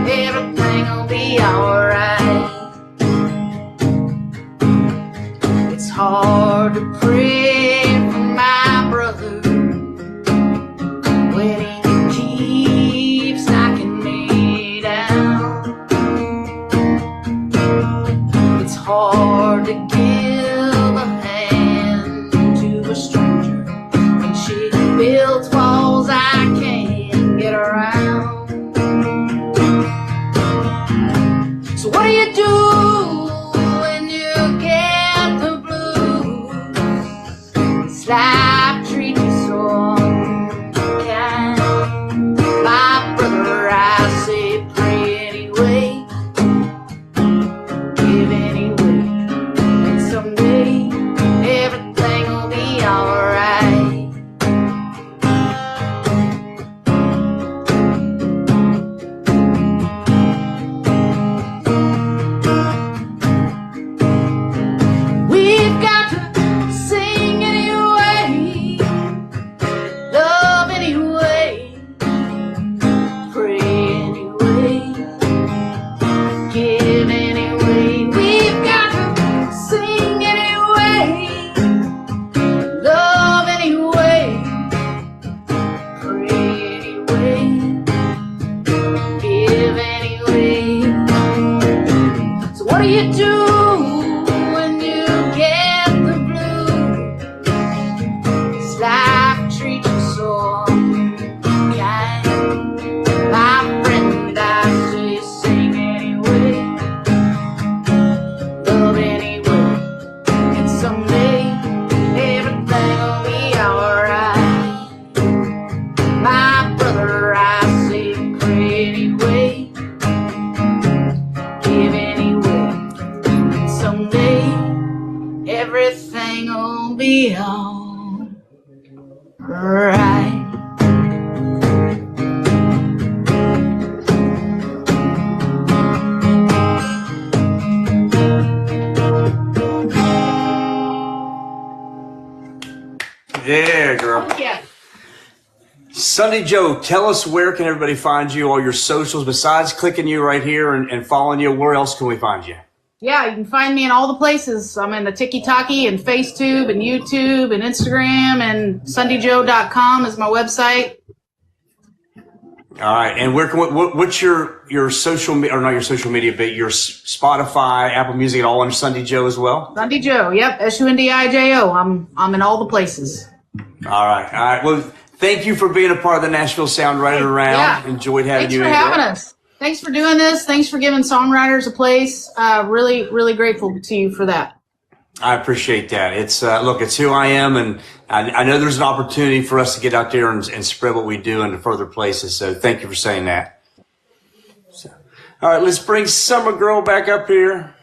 everything will be alright. It's hard to pray for my brother when he you do when you get the blues? Life treats you so kind. My friend, I say sing anyway, love anyway, and someday everything will be alright. My brother, I say pray anyway, give anyway, and someday everything will be alright. Yeah, girl. Yeah. Sunday Joe, tell us where can everybody find you, all your socials, besides clicking you right here and following you, where else can we find you? Yeah, you can find me in all the places. I'm in the TikTok and FaceTube and YouTube and Instagram, and sundayjoe.com is my website. All right, and what's your social media, or not your social media, but your Spotify, Apple Music, all under Sunday Joe as well? Sunday Joe, yep, SUNDIJO. I'm in all the places. All right. Well, thank you for being a part of the Nashville Sound Right Around. Yeah. Enjoyed having Thanks you. for having us. Thanks for doing this. Thanks for giving songwriters a place. Really, really grateful to you for that. I appreciate that. It's look, it's who I am, and I know there's an opportunity for us to get out there and spread what we do into further places. So thank you for saying that. So, all right, let's bring Summer Girl back up here.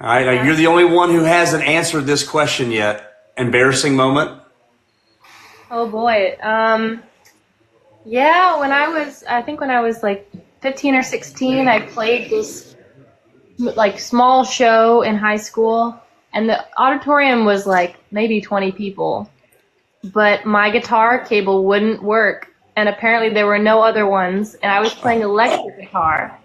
All right, now you're the only one who hasn't answered this question yet. Embarrassing moment? Oh boy. Yeah, I think when I was like 15 or 16, I played this like small show in high school, and the auditorium was like maybe 20 people, but my guitar cable wouldn't work, and apparently there were no other ones, and I was playing electric guitar,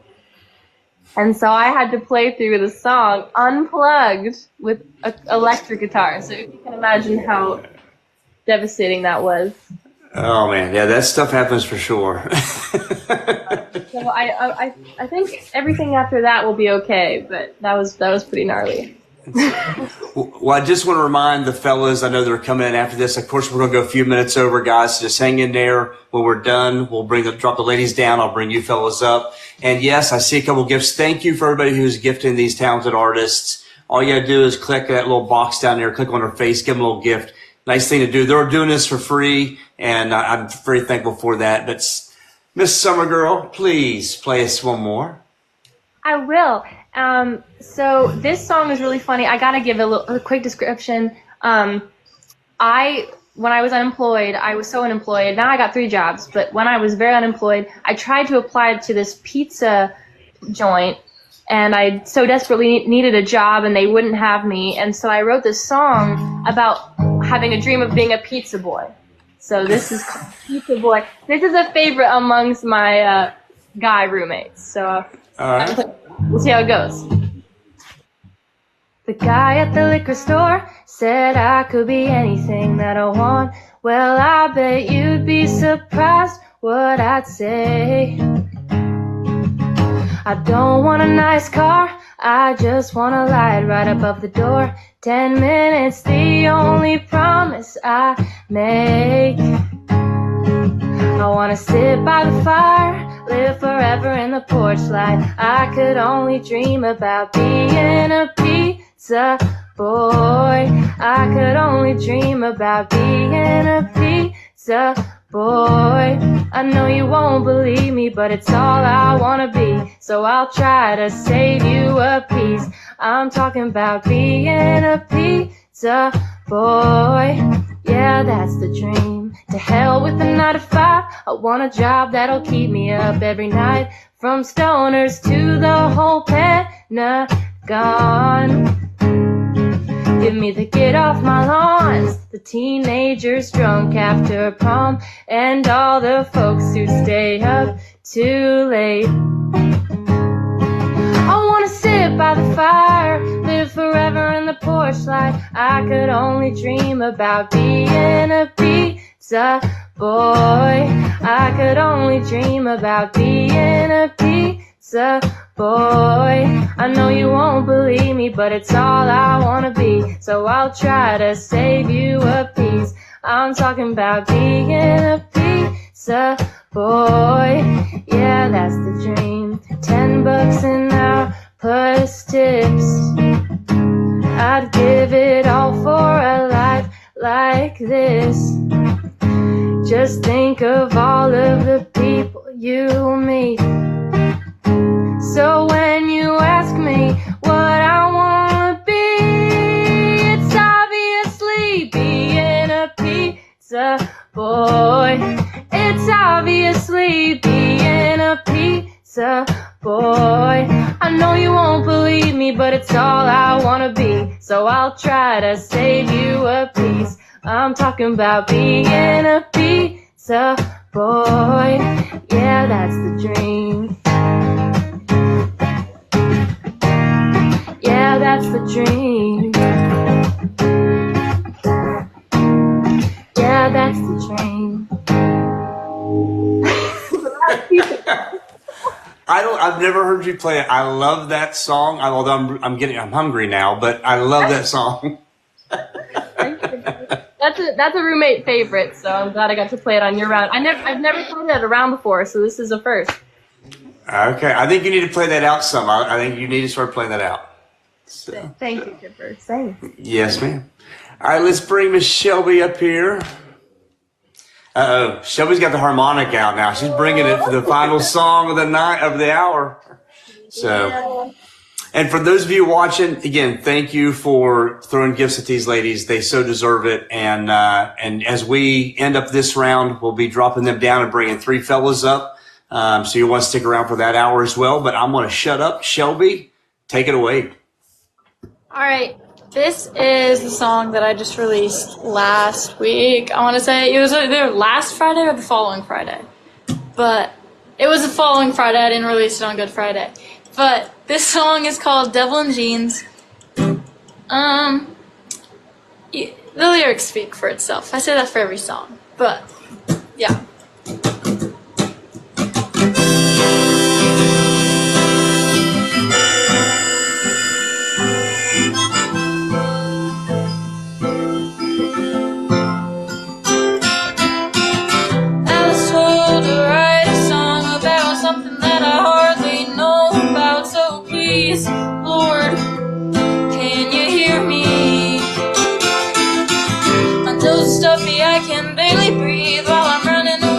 and so I had to play through the song unplugged with an electric guitar. So if you can imagine how devastating that was. Oh man, yeah, that stuff happens for sure. So I think everything after that will be okay, but that was pretty gnarly. Well, I just want to remind the fellas, I know they're coming in after this. Of course, we're going to go a few minutes over, guys. So just hang in there. When we're done, we'll drop the ladies down. I'll bring you fellas up. And yes, I see a couple gifts. Thank you for everybody who's gifting these talented artists. All you got to do is click that little box down there, click on her face, give them a little gift. Nice thing to do. They're doing this for free, and I'm very thankful for that. But Miss Summer Girl, please play us one more. I will. So this song is really funny. I gotta give a quick description. When I was unemployed, I was so unemployed. Now I got 3 jobs, but when I was very unemployed, I tried to apply to this pizza joint, and I so desperately needed a job, and they wouldn't have me. And so I wrote this song about having a dream of being a pizza boy. So this is called Pizza Boy. This is a favorite amongst my guy roommates. So All right. we'll see how it goes. The guy at the liquor store said I could be anything that I want. Well, I bet you'd be surprised what I'd say. I don't want a nice car, I just want a light right above the door. 10 minutes, the only promise I make. I wanna sit by the fire, live forever in the porch light. I could only dream about being a pizza boy. I could only dream about being a pizza boy. I know you won't believe me, but it's all I wanna be. So I'll try to save you a piece. I'm talking about being a pizza boy. Yeah, that's the dream. To hell with the 9 to 5. I want a job that'll keep me up every night. From stoners to the whole Pentagon. Give me the get off my lawns, the teenagers drunk after prom, and all the folks who stay up too late. I wanna sit by the fire, live forever in the porch light. I could only dream about being a pizza boy. I could only dream about being a pizza boy. I know you won't believe me, but it's all I wanna be. So I'll try to save you a piece. I'm talking about being a pizza boy. Yeah, that's the dream. $10 an hour plus tips. I'd give it all for a life like this. Just think of all of the people you meet. So when you ask me what I wanna be, it's obviously being a pizza boy. It's obviously being a pizza boy. I know you won't believe me, but it's all I wanna be. So I'll try to save you a piece. I'm talking about being a pizza boy. Yeah, that's the dream. Yeah, that's the dream. Yeah, that's the dream. I've never heard you play it. I love that song. Although I'm hungry now, but I love that song. That's a roommate favorite, so I'm glad I got to play it on your round. I've never played it around before, so this is a first. Okay, I think you need to play that out some. I think you need to start playing that out. So. Thank you, Kipper. Thanks. Yes, ma'am. All right, let's bring Miss Shelby up here. Uh-oh, Shelby's got the harmonic out now. She's bringing it for the final song of the night, of the hour. So, and for those of you watching, again, thank you for throwing gifts at these ladies. They so deserve it. And as we end up this round, we'll be dropping them down and bringing 3 fellas up. So you want to stick around for that hour as well. But I'm going to shut up. Shelby, take it away. All right. This is the song that I just released last week. I want to say it was either last Friday or the following Friday. But it was the following Friday. I didn't release it on Good Friday. But this song is called Devil in Jeans. The lyrics speak for itself. I say that for every song. But, yeah. Lord, can you hear me? I'm so stuffy I can barely breathe while I'm running away.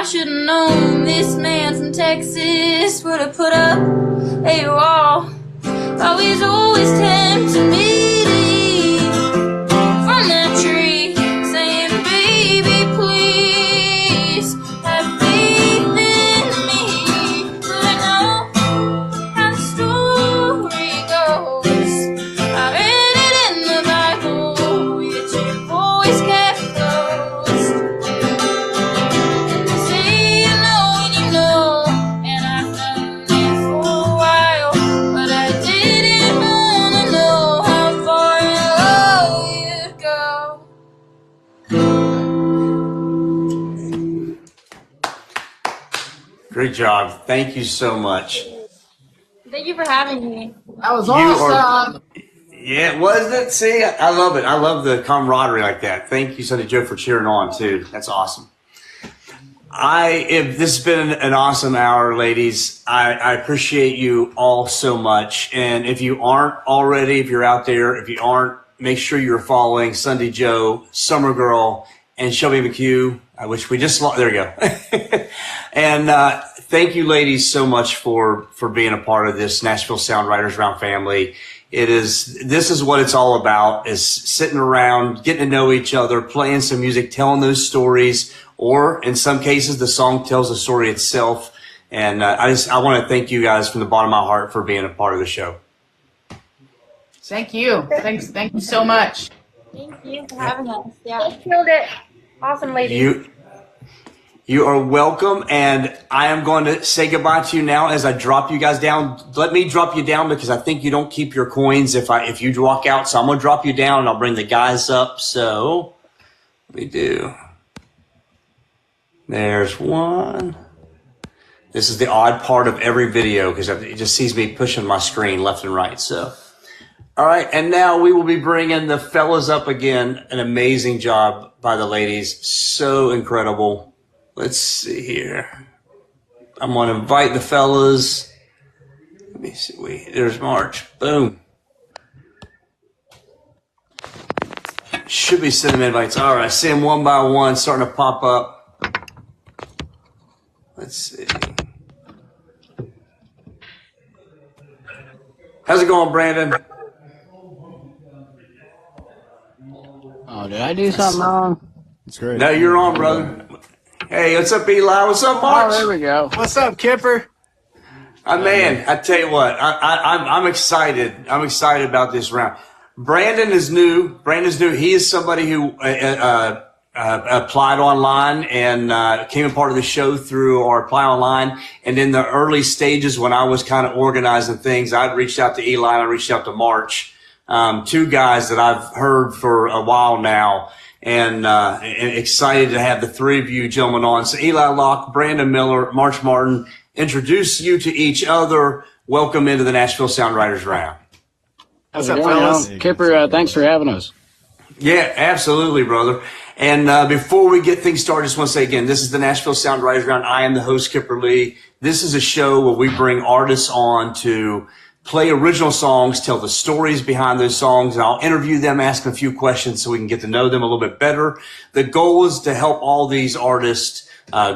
I should have known this man from Texas would have put up a wall. Oh, he's always tempting me to eat from that tree, saying, baby, please have faith in me. But I know how the story goes. I read it in the Bible, yet your voice kept closed. You say you know and you know, and I've known it for a while, but I didn't wanna know how far you'd go. Great job. Thank you so much. Thank you for having me. That was You awesome. Yeah, wasn't it? See, I love it. I love the camaraderie like that. Thank you, Sunday Joe, for cheering on too. That's awesome. If this has been an awesome hour, ladies. I appreciate you all so much. And if you aren't already, if you're out there, if you aren't, make sure you're following Sunday Joe, Summer Girl, and Shelby McHugh, which we just there you go. And thank you, ladies, so much for being a part of this Nashville Sound Writers Round family. This is what it's all about, is sitting around, getting to know each other, playing some music, telling those stories, or in some cases, the song tells the story itself. And I want to thank you guys from the bottom of my heart for being a part of the show. Thank you. Thank you so much. Thank you for having us. Yeah. You killed it. Awesome, ladies. You are welcome, and I am going to say goodbye to you now as I drop you guys down. Let me drop you down because I think you don't keep your coins if you walk out. So I'm going to drop you down, and I'll bring the guys up. So we do. There's one. This is the odd part of every video because it just sees me pushing my screen left and right. So, all right, and now we will be bringing the fellas up again. An amazing job by the ladies. So incredible. Let's see here. I'm going to invite the fellas. Let me see. There's March. Boom. Should be sending invites. All right. I see them one by one starting to pop up. Let's see. How's it going, Brandon? Oh, did I do something wrong? That's great. No, you're on, brother. Hey, what's up, Eli? What's up, March? Oh, there we go. What's up, Kipper? Man, I tell you what, I'm excited. I'm excited about this round. Brandon is new. He is somebody who applied online and came a part of the show through our Apply Online. And in the early stages when I was kind of organizing things, I'd reached out to Eli and I reached out to March, two guys that I've heard for a while now. And excited to have the three of you gentlemen on. So Eli Locke, Brandon Miller, March Martin, introduce you to each other. Welcome into the Nashville Sound Writers Round. What's up, fellas? Kipper, thanks for having us. Yeah, absolutely, brother. And before we get things started, I just want to say again, this is the Nashville Sound Writers Round. I am the host, Kipper Lee. This is a show where we bring artists on to play original songs, tell the stories behind those songs, and I'll interview them, ask them a few questions so we can get to know them a little bit better. The goal is to help all these artists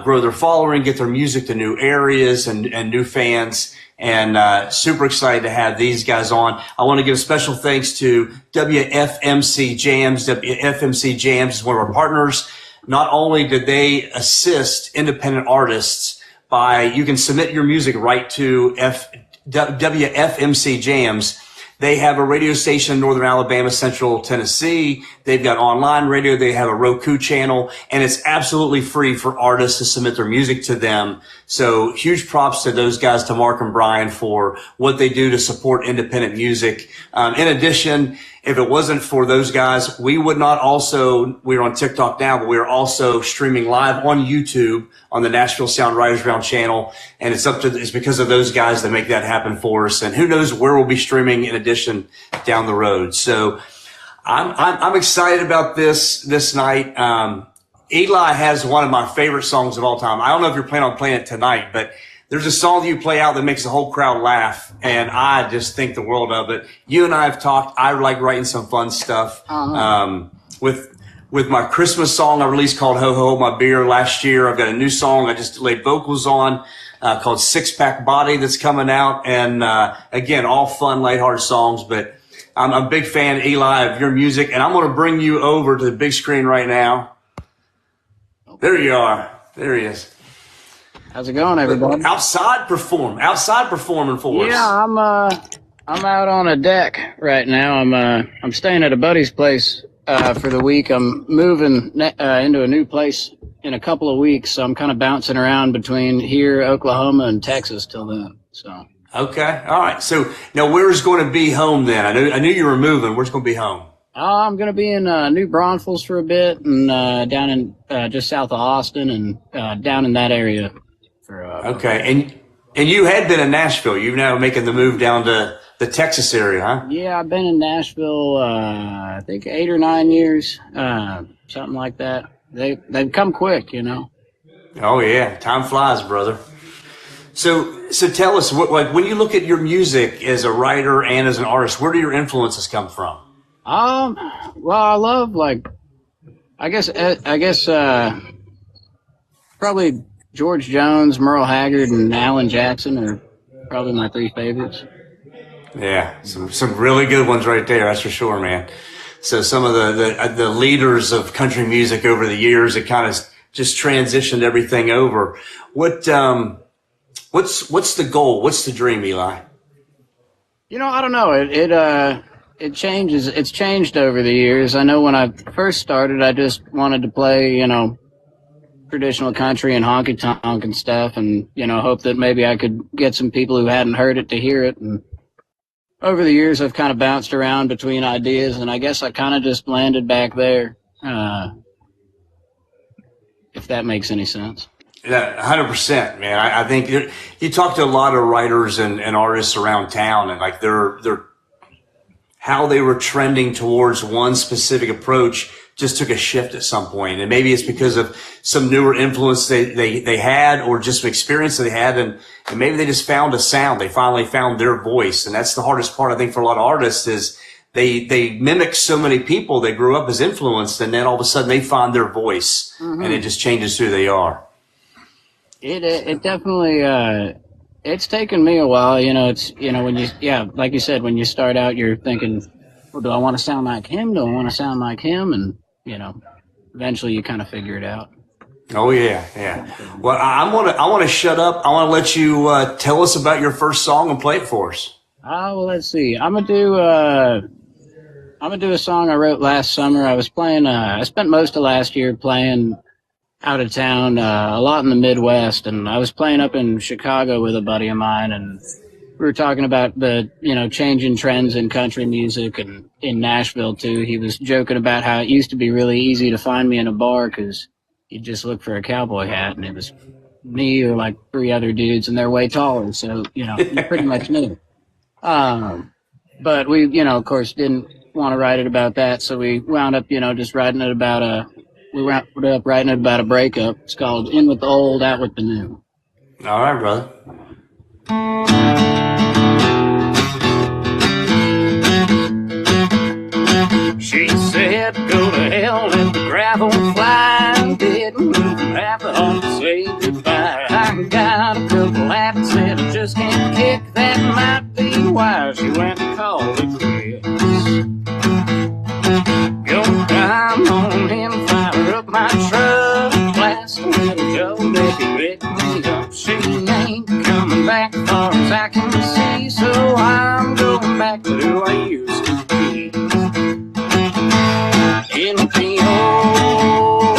grow their following, get their music to new areas and new fans. And super excited to have these guys on. I want to give a special thanks to WFMC Jams. WFMC Jams is one of our partners. Not only did they assist independent artists by, you can submit your music right to WFMC Jams. They have a radio station in Northern Alabama, Central Tennessee. They've got online radio. They have a Roku channel, and it's absolutely free for artists to submit their music to them. So huge props to those guys, to Mark and Brian, for what they do to support independent music. In addition, if it wasn't for those guys, we would not also, we're on TikTok now, but we're also streaming live on YouTube on the Nashville Sound Writers Round channel. And it's because of those guys that make that happen for us. And who knows where we'll be streaming in addition down the road. So I'm excited about this night. Eli has one of my favorite songs of all time. I don't know if you're planning on playing it tonight, but there's a song that you play out that makes the whole crowd laugh, and I just think the world of it. You and I have talked. I like writing some fun stuff with with my Christmas song I released called Ho Ho My Beer last year. I've got a new song I just laid vocals on called Six Pack Body that's coming out. And again, all fun, lighthearted songs. But I'm a big fan, Eli, of your music. And I'm going to bring you over to the big screen right now. There you are. There he is. How's it going, everybody? Outside performing for us. Yeah, I'm out on a deck right now. I'm staying at a buddy's place for the week. I'm moving into a new place in a couple of weeks, so I'm kind of bouncing around between here, Oklahoma, and Texas till then. So. Okay, all right. So now, where's going to be home then? I knew you were moving. Where's going to be home? I'm going to be in New Braunfels for a bit, and down in just south of Austin, and down in that area. Okay, and you had been in Nashville. You're now making the move down to the Texas area, huh? Yeah, I've been in Nashville, I think 8 or 9 years, something like that. They've come quick, you know. Oh yeah, time flies, brother. So tell us, like when you look at your music as a writer and as an artist, where do your influences come from? Well, I love I guess probably George Jones, Merle Haggard, and Alan Jackson are probably my 3 favorites. Yeah, some really good ones right there, that's for sure, man. So some of the leaders of country music over the years, it kind of just transitioned everything over. What's the goal? What's the dream, Eli? You know, I don't know. It changes. It's changed over the years. I know when I first started, I just wanted to play, you know, traditional country and honky tonk and stuff, and you know, hope that maybe I could get some people who hadn't heard it to hear it. And over the years, I've kind of bounced around between ideas, and I guess I kind of just landed back there. If that makes any sense. Yeah, 100%, man. I think you talk to a lot of writers and artists around town, and like they're how they were trending towards one specific approach just took a shift at some point. And maybe it's because of some newer influence they had, or just some experience that they had, and maybe they just found a sound. They finally found their voice. And that's the hardest part, I think, for a lot of artists is they mimic so many people. They grew up as influenced, and then all of a sudden they find their voice, and it just changes who they are. It definitely, it's taken me a while, you know, like you said, when you start out, you're thinking, well, do I want to sound like him? Do I want to sound like him? And, you know, eventually you kind of figure it out. Oh yeah. Yeah. Well, I want to shut up. I want to let you, tell us about your first song and play it for us. Well, let's see. I'm going to do a song I wrote last summer. I was playing, I spent most of last year playing out of town, a lot in the Midwest, and I was playing up in Chicago with a buddy of mine, and we were talking about the, you know, changing trends in country music, and in Nashville too. He was joking about how it used to be really easy to find me in a bar because you'd just look for a cowboy hat, and it was me or like 3 other dudes, and they're way taller, so, you know, you pretty much knew. But we, you know, of course, didn't want to write it about that, so we wound up, you know, just writing it about a breakup. It's called In With the Old, Out With the New. All right, brother. She said, go to hell, let the gravel fly. Didn't even have the heart to say goodbye. I got a couple habits that I just can't kick. That might be why she went and called it quits. Go climb on him, fire up my truck, blast a little Joe, let me pick me up. She ain't coming back far as I can see, so I'm going back to who I used to be. In the old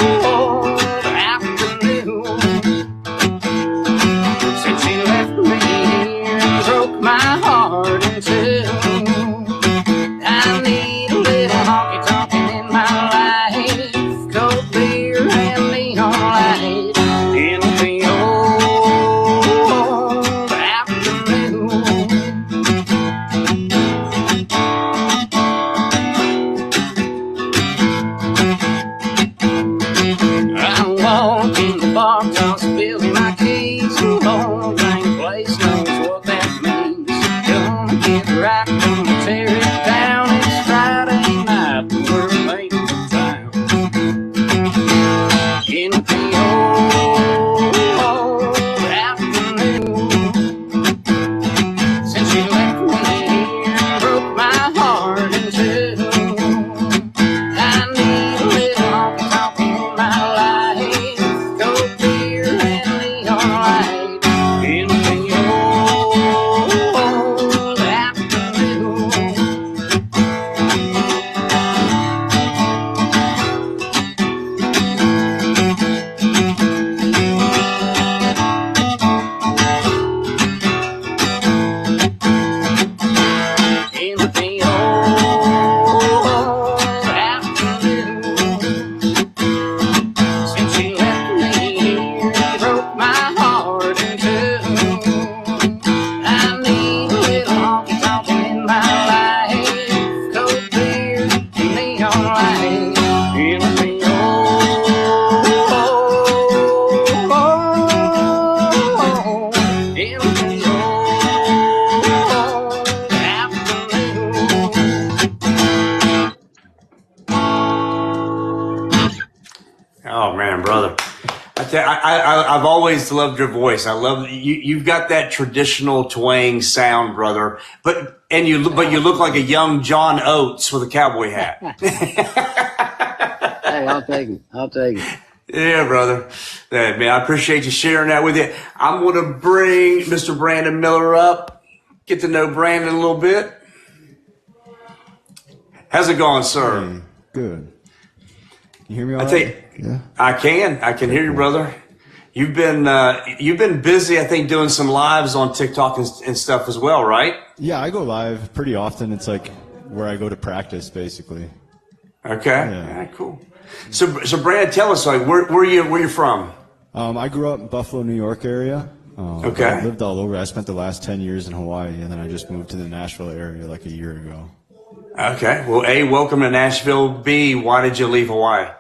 man, brother. I've always loved your voice. I love you. You've got that traditional twang sound, brother. But you look like a young John Oates with a cowboy hat. Hey, I'll take it. I'll take it. Yeah, brother. Man, I appreciate you sharing that with you. I'm going to bring Mr. Brandon Miller up. Get to know Brandon a little bit. How's it going, sir? Hey, good. You hear me all right? Yeah. I can hear you, brother. You've been busy, I think, doing some lives on TikTok and stuff as well, right? Yeah, I go live pretty often. It's like where I go to practice, basically. Okay. Yeah, cool. So Brandon, tell us, like, where you from? I grew up in Buffalo, New York area. Okay. I lived all over. I spent the last 10 years in Hawaii, and then I just moved to the Nashville area like a year ago. Okay. Well, A, welcome to Nashville. B, why did you leave Hawaii?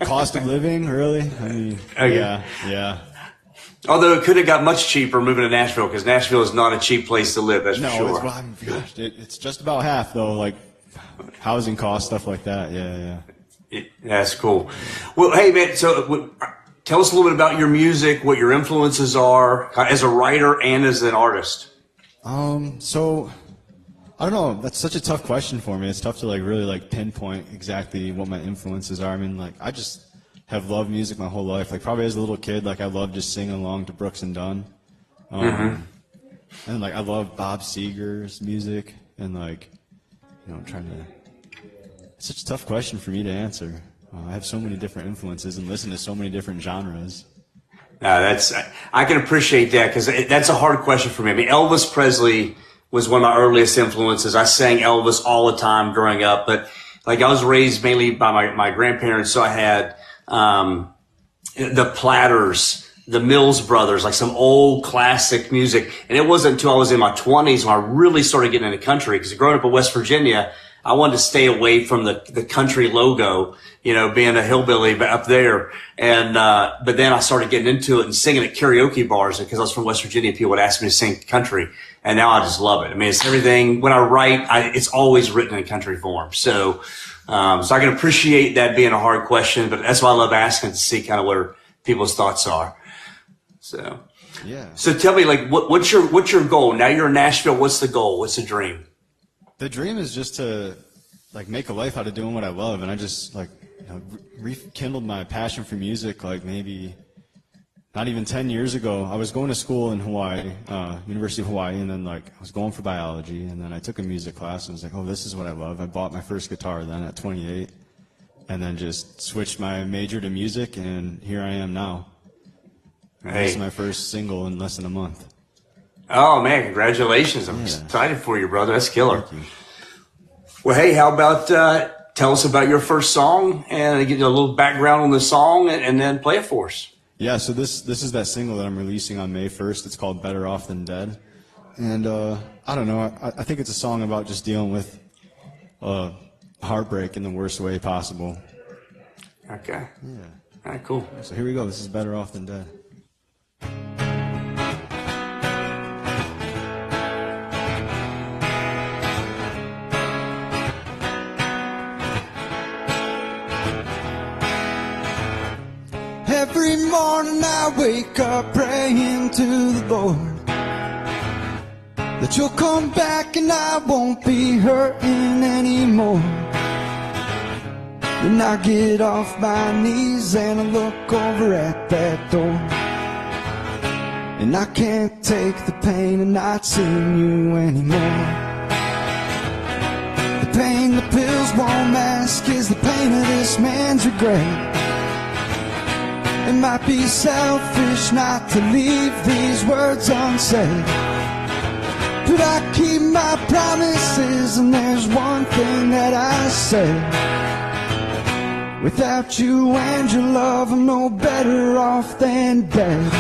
Cost of living, really? I mean, okay. Yeah. Although it could have got much cheaper moving to Nashville, because Nashville is not a cheap place to live, that's for sure. It's just about half, though, like housing costs, stuff like that. Yeah. That's cool. Well, hey, man, so tell us a little bit about your music, what your influences are as a writer and as an artist. So I don't know. That's such a tough question for me. It's tough to really pinpoint exactly what my influences are. I mean, I just have loved music my whole life. Like probably as a little kid, I loved just singing along to Brooks and Dunn. And I love Bob Seger's music and trying to. It's such a tough question for me to answer. I have so many different influences and listen to so many different genres. I can appreciate that because that's a hard question for me. I mean, Elvis Presley was one of my earliest influences. I sang Elvis all the time growing up, but I was raised mainly by my grandparents. So I had, the Platters, the Mills Brothers, some old classic music. And it wasn't until I was in my 20s when I really started getting into country, because growing up in West Virginia, I wanted to stay away from the country logo, being a hillbilly up there. And, but then I started getting into it and singing at karaoke bars because I was from West Virginia. People would ask me to sing country. And now I just love it. I mean, it's everything. When I write, it's always written in country form. So I can appreciate that being a hard question, but that's why I love asking to see kind of what people's thoughts are. So, yeah. So tell me, what's your goal? Now you're in Nashville. What's the goal? What's the dream? The dream is just to make a life out of doing what I love, and I just rekindled my passion for music maybe not even 10 years ago. I was going to school in Hawaii, University of Hawaii, and then I was going for biology, and then I took a music class and was like, oh, this is what I love. I bought my first guitar then at 28, and then just switched my major to music, and here I am now. This is my first single in less than a month. Oh, man, congratulations. I'm excited for you, brother. That's killer. Thank you. Well, hey, how about tell us about your first song and get a little background on the song and then play it for us. Yeah, so this is that single that I'm releasing on May 1st. It's called Better Off Than Dead. And I don't know, I think it's a song about just dealing with heartbreak in the worst way possible. Okay. Yeah. All right, cool. So here we go. This is Better Off Than Dead. Every morning I wake up praying to the Lord that you'll come back and I won't be hurting anymore. Then I get off my knees and I look over at that door, and I can't take the pain of not seeing you anymore. The pain the pills won't mask is the pain of this man's regret. It might be selfish not to leave these words unsaid, but I keep my promises, and there's one thing that I say: without you and your love, I'm no better off than dead.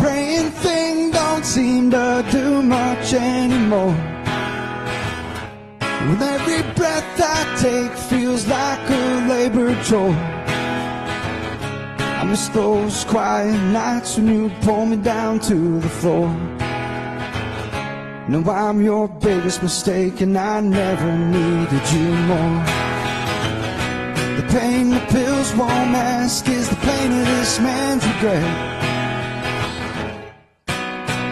Praying thing don't seem to do much anymore. With every breath I take feels like a labor chore. I miss those quiet nights when you'd pull me down to the floor. No, I'm your biggest mistake and I never needed you more. The pain the pills won't mask is the pain of this man's regret.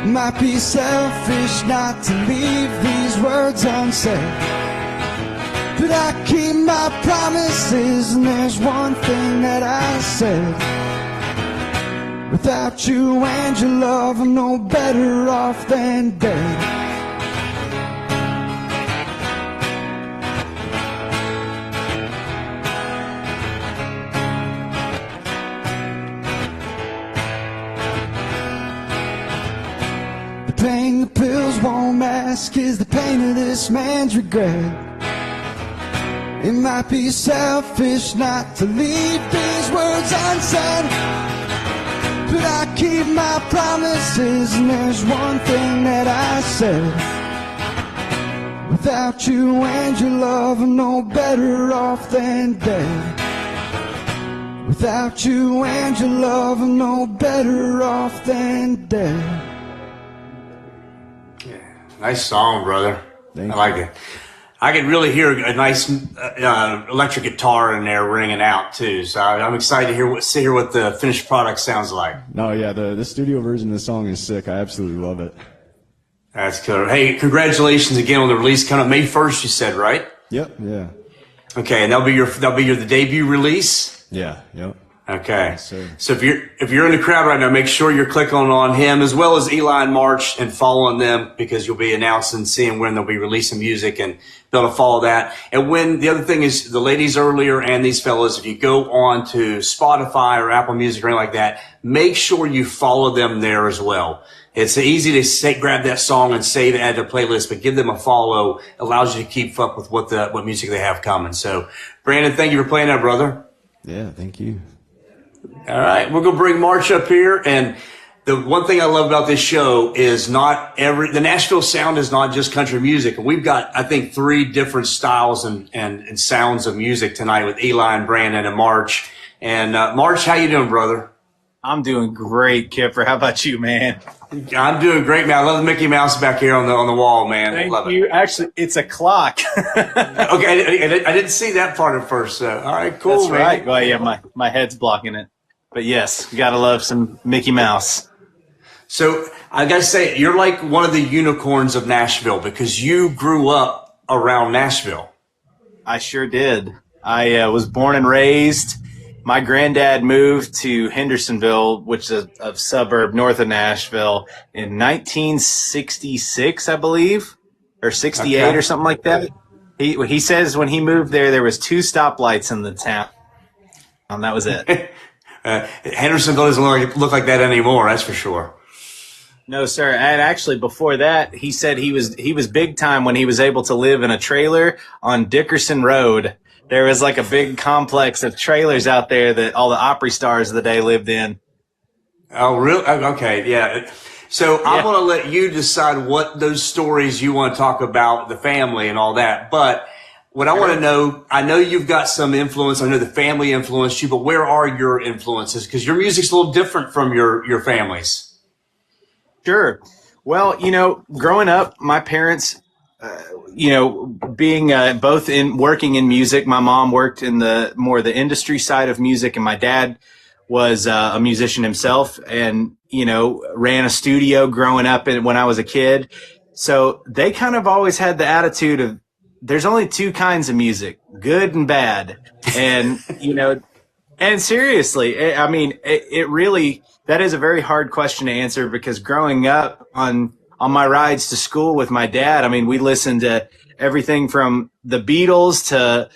Might be selfish not to leave these words unsaid, but I keep my promises, and there's one thing that I said. Without you and your love, I'm no better off than dead. The pain the pills won't mask is the pain of this man's regret. It might be selfish not to leave these words unsaid, but I keep my promises, and there's one thing that I said. Without you and your love, I'm no better off than dead. Without you and your love, I'm no better off than dead. Nice song, brother. Thank I like it. I could really hear a nice electric guitar in there ringing out too. So I'm excited to hear what the finished product sounds like. No, yeah, the studio version of the song is sick. I absolutely love it. That's cool. Hey, congratulations again on the release coming up May 1st. You said, right? Yep. Yeah. Okay, and that'll be the debut release. Yeah. Yep. Okay. Yes, sir. So if you're in the crowd right now, make sure you're clicking on him as well as Eli and March and following them, because you'll be announcing, seeing when they'll be releasing music and be able to follow that. And when the other thing is, the ladies earlier and these fellas, if you go on to Spotify or Apple Music or anything like that, make sure you follow them there as well. It's easy to grab that song and save it, add to a playlist, but give them a follow. Allows you to keep up with what music they have coming. So, Brandon, thank you for playing that, brother. Yeah. Thank you. All right, we're going to bring March up here. And the one thing I love about this show is the Nashville sound is not just country music. We've got, I think, 3 different styles and sounds of music tonight with Eli and Brandon and March. And March, how you doing, brother? I'm doing great, Kipper. How about you, man? I'm doing great, man. I love the Mickey Mouse back here on the wall, man. Thank love you. it. Actually, it's a clock. Okay, I didn't see that part at first. So. All right, cool, That's man. right. Well, yeah, my head's blocking it. But yes, you gotta love some Mickey Mouse. So I gotta say, you're like one of the unicorns of Nashville because you grew up around Nashville. I sure did. I was born and raised. My granddad moved to Hendersonville, which is a suburb north of Nashville, in 1966, I believe, or 68 or something like that. He says when he moved there was 2 stoplights in the town, and that was it. Hendersonville doesn't look like that anymore, that's for sure. No, sir. And actually, before that, he said he was big time when he was able to live in a trailer on Dickerson Road. There was like a big complex of trailers out there that all the Opry stars of the day lived in. Oh, really? Okay, yeah. So I'm going to let you decide what those stories you want to talk about, the family and all that. But what I want to know, I know you've got some influence. I know the family influenced you, but where are your influences? Because your music's a little different from your family's. Sure. Well, growing up, my parents, being both working in music, my mom worked in the industry side of music, and my dad was a musician himself, and ran a studio growing up when I was a kid. So they kind of always had the attitude of there's only 2 kinds of music, good and bad, and and seriously, I mean, it really. That is a very hard question to answer because growing up on my rides to school with my dad, I mean, we listened to everything from the Beatles to,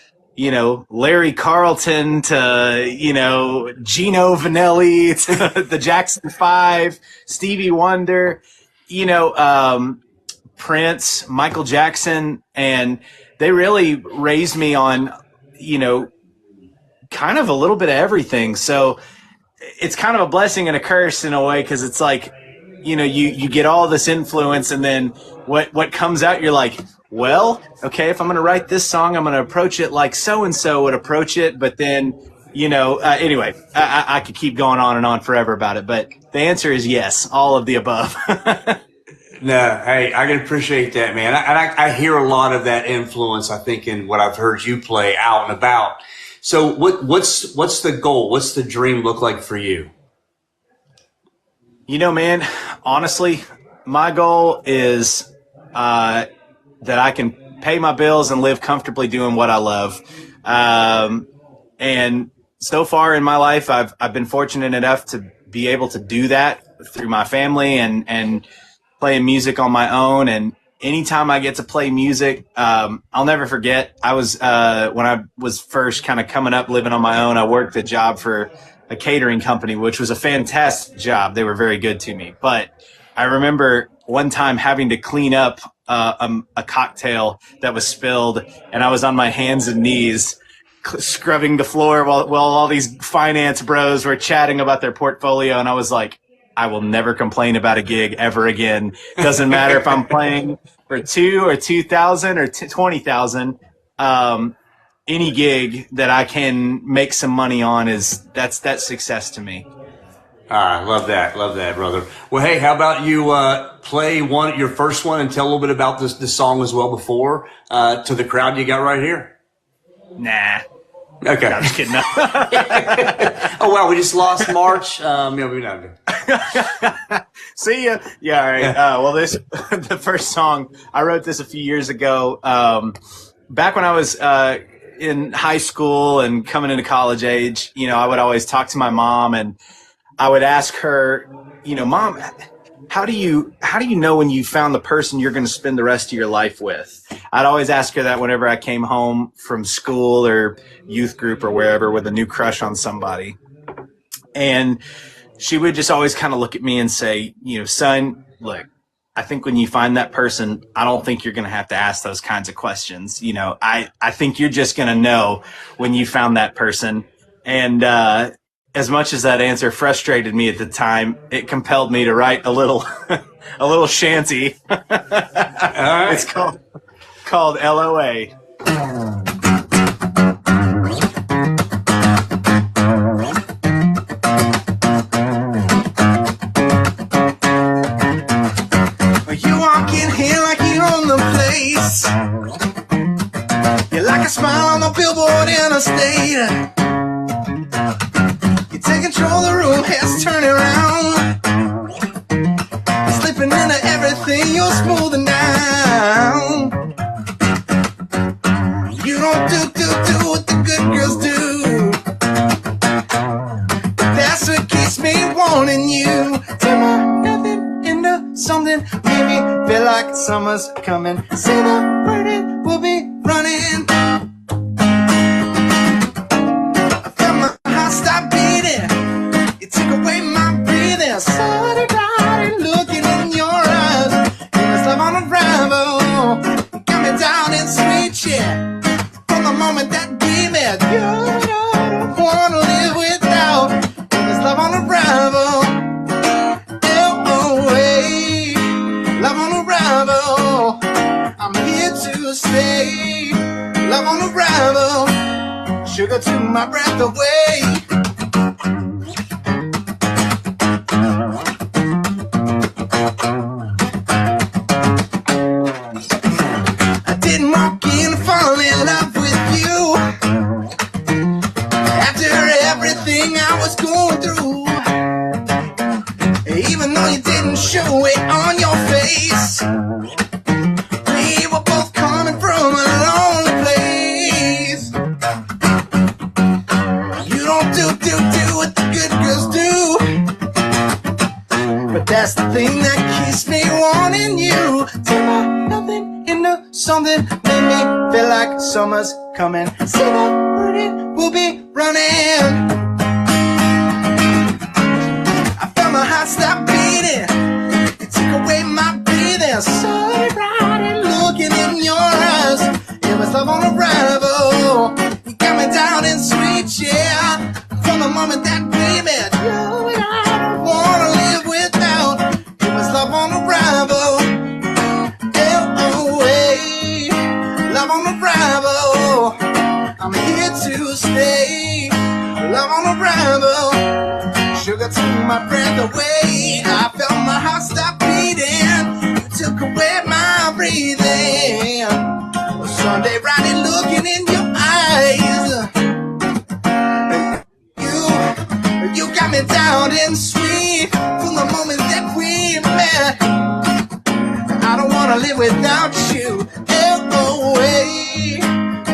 Larry Carlton to, Gino Vanelli to the Jackson 5, Stevie Wonder, Prince, Michael Jackson. And they really raised me on, kind of a little bit of everything. So it's kind of a blessing and a curse in a way, because it's like, you get all this influence, and then what comes out, you're like, well, okay, if I'm going to write this song, I'm going to approach it like so-and-so would approach it. But then Anyway, I could keep going on and on forever about it, but the answer is yes, all of the above. No, hey, I can appreciate that, man. I hear a lot of that influence, I think, in what I've heard you play out and about. So what's the goal? What's the dream look like for you? Man, honestly, my goal is that I can pay my bills and live comfortably doing what I love. And so far in my life, I've been fortunate enough to be able to do that through my family and playing music on my own. And anytime I get to play music, I'll never forget. I was when I was first kind of coming up, living on my own, I worked a job for a catering company, which was a fantastic job. They were very good to me. But I remember one time having to clean up a cocktail that was spilled, and I was on my hands and knees scrubbing the floor while all these finance bros were chatting about their portfolio. And I was like, I will never complain about a gig ever again. Doesn't matter if I'm playing for 2 or 2,000 or 20,000. Any gig that I can make some money on that's success to me. Love that, brother. Well, hey, how about you play your first one and tell a little bit about this song as well before to the crowd you got right here? Nah. Okay. No, I'm just kidding. No. Oh, wow, we just lost March. We're not good. See ya. Yeah, all right. Well, the first song, I wrote this a few years ago. Back when I was in high school and coming into college age, I would always talk to my mom, and I would ask her, Mom, how do you know when you found the person you're going to spend the rest of your life with? I'd always ask her that whenever I came home from school or youth group or wherever with a new crush on somebody. And she would just always kind of look at me and say, son, look, I think when you find that person, I don't think you're going to have to ask those kinds of questions. I think you're just going to know when you found that person. And as much as that answer frustrated me at the time, it compelled me to write a little shanty. All right. It's called LOA. You walk in here like you own the place. You're like a smile on the billboard interstate. You take control of the room, heads turning around. Slipping into everything, you're smoothing down. You don't do what the good girls do. That's what keeps me wanting you. Turn nothing into something. Maybe feel like summer's coming. Say the word and we'll be running. I felt my heart stop beating. You took away my breathing. Somebody looking in your eyes. It was love on arrival. You got me down in sweet shit. From the moment that we met, you don't wanna live without. It was love on arrival. L-O-A. Love on arrival. I'm here to stay. Love on arrival. Sugar to my breath away. I didn't walk in to fall in love with you. After everything I was going through, even though you didn't show it on your face, we were both coming from a lonely place. You don't do what the good girls do, but that's the thing that keeps me wanting you. Turn nothing into something, make me feel like summer's coming. Say the word and we'll be running. I felt my heart stop beating. You took away my breathing. Somebody looking in your eyes. It was love on arrival. You got me down in sweet yeah. From the moment that we met, you and I don't wanna live without. It was love on arrival. L-O-A. Love on arrival. I'm here to stay. breath away. I felt my heart stop beating. You took away my breathing. Sunday riding, looking in your eyes. You got me down and sweet from the moment that we met. I don't wanna live without you. L-O-A,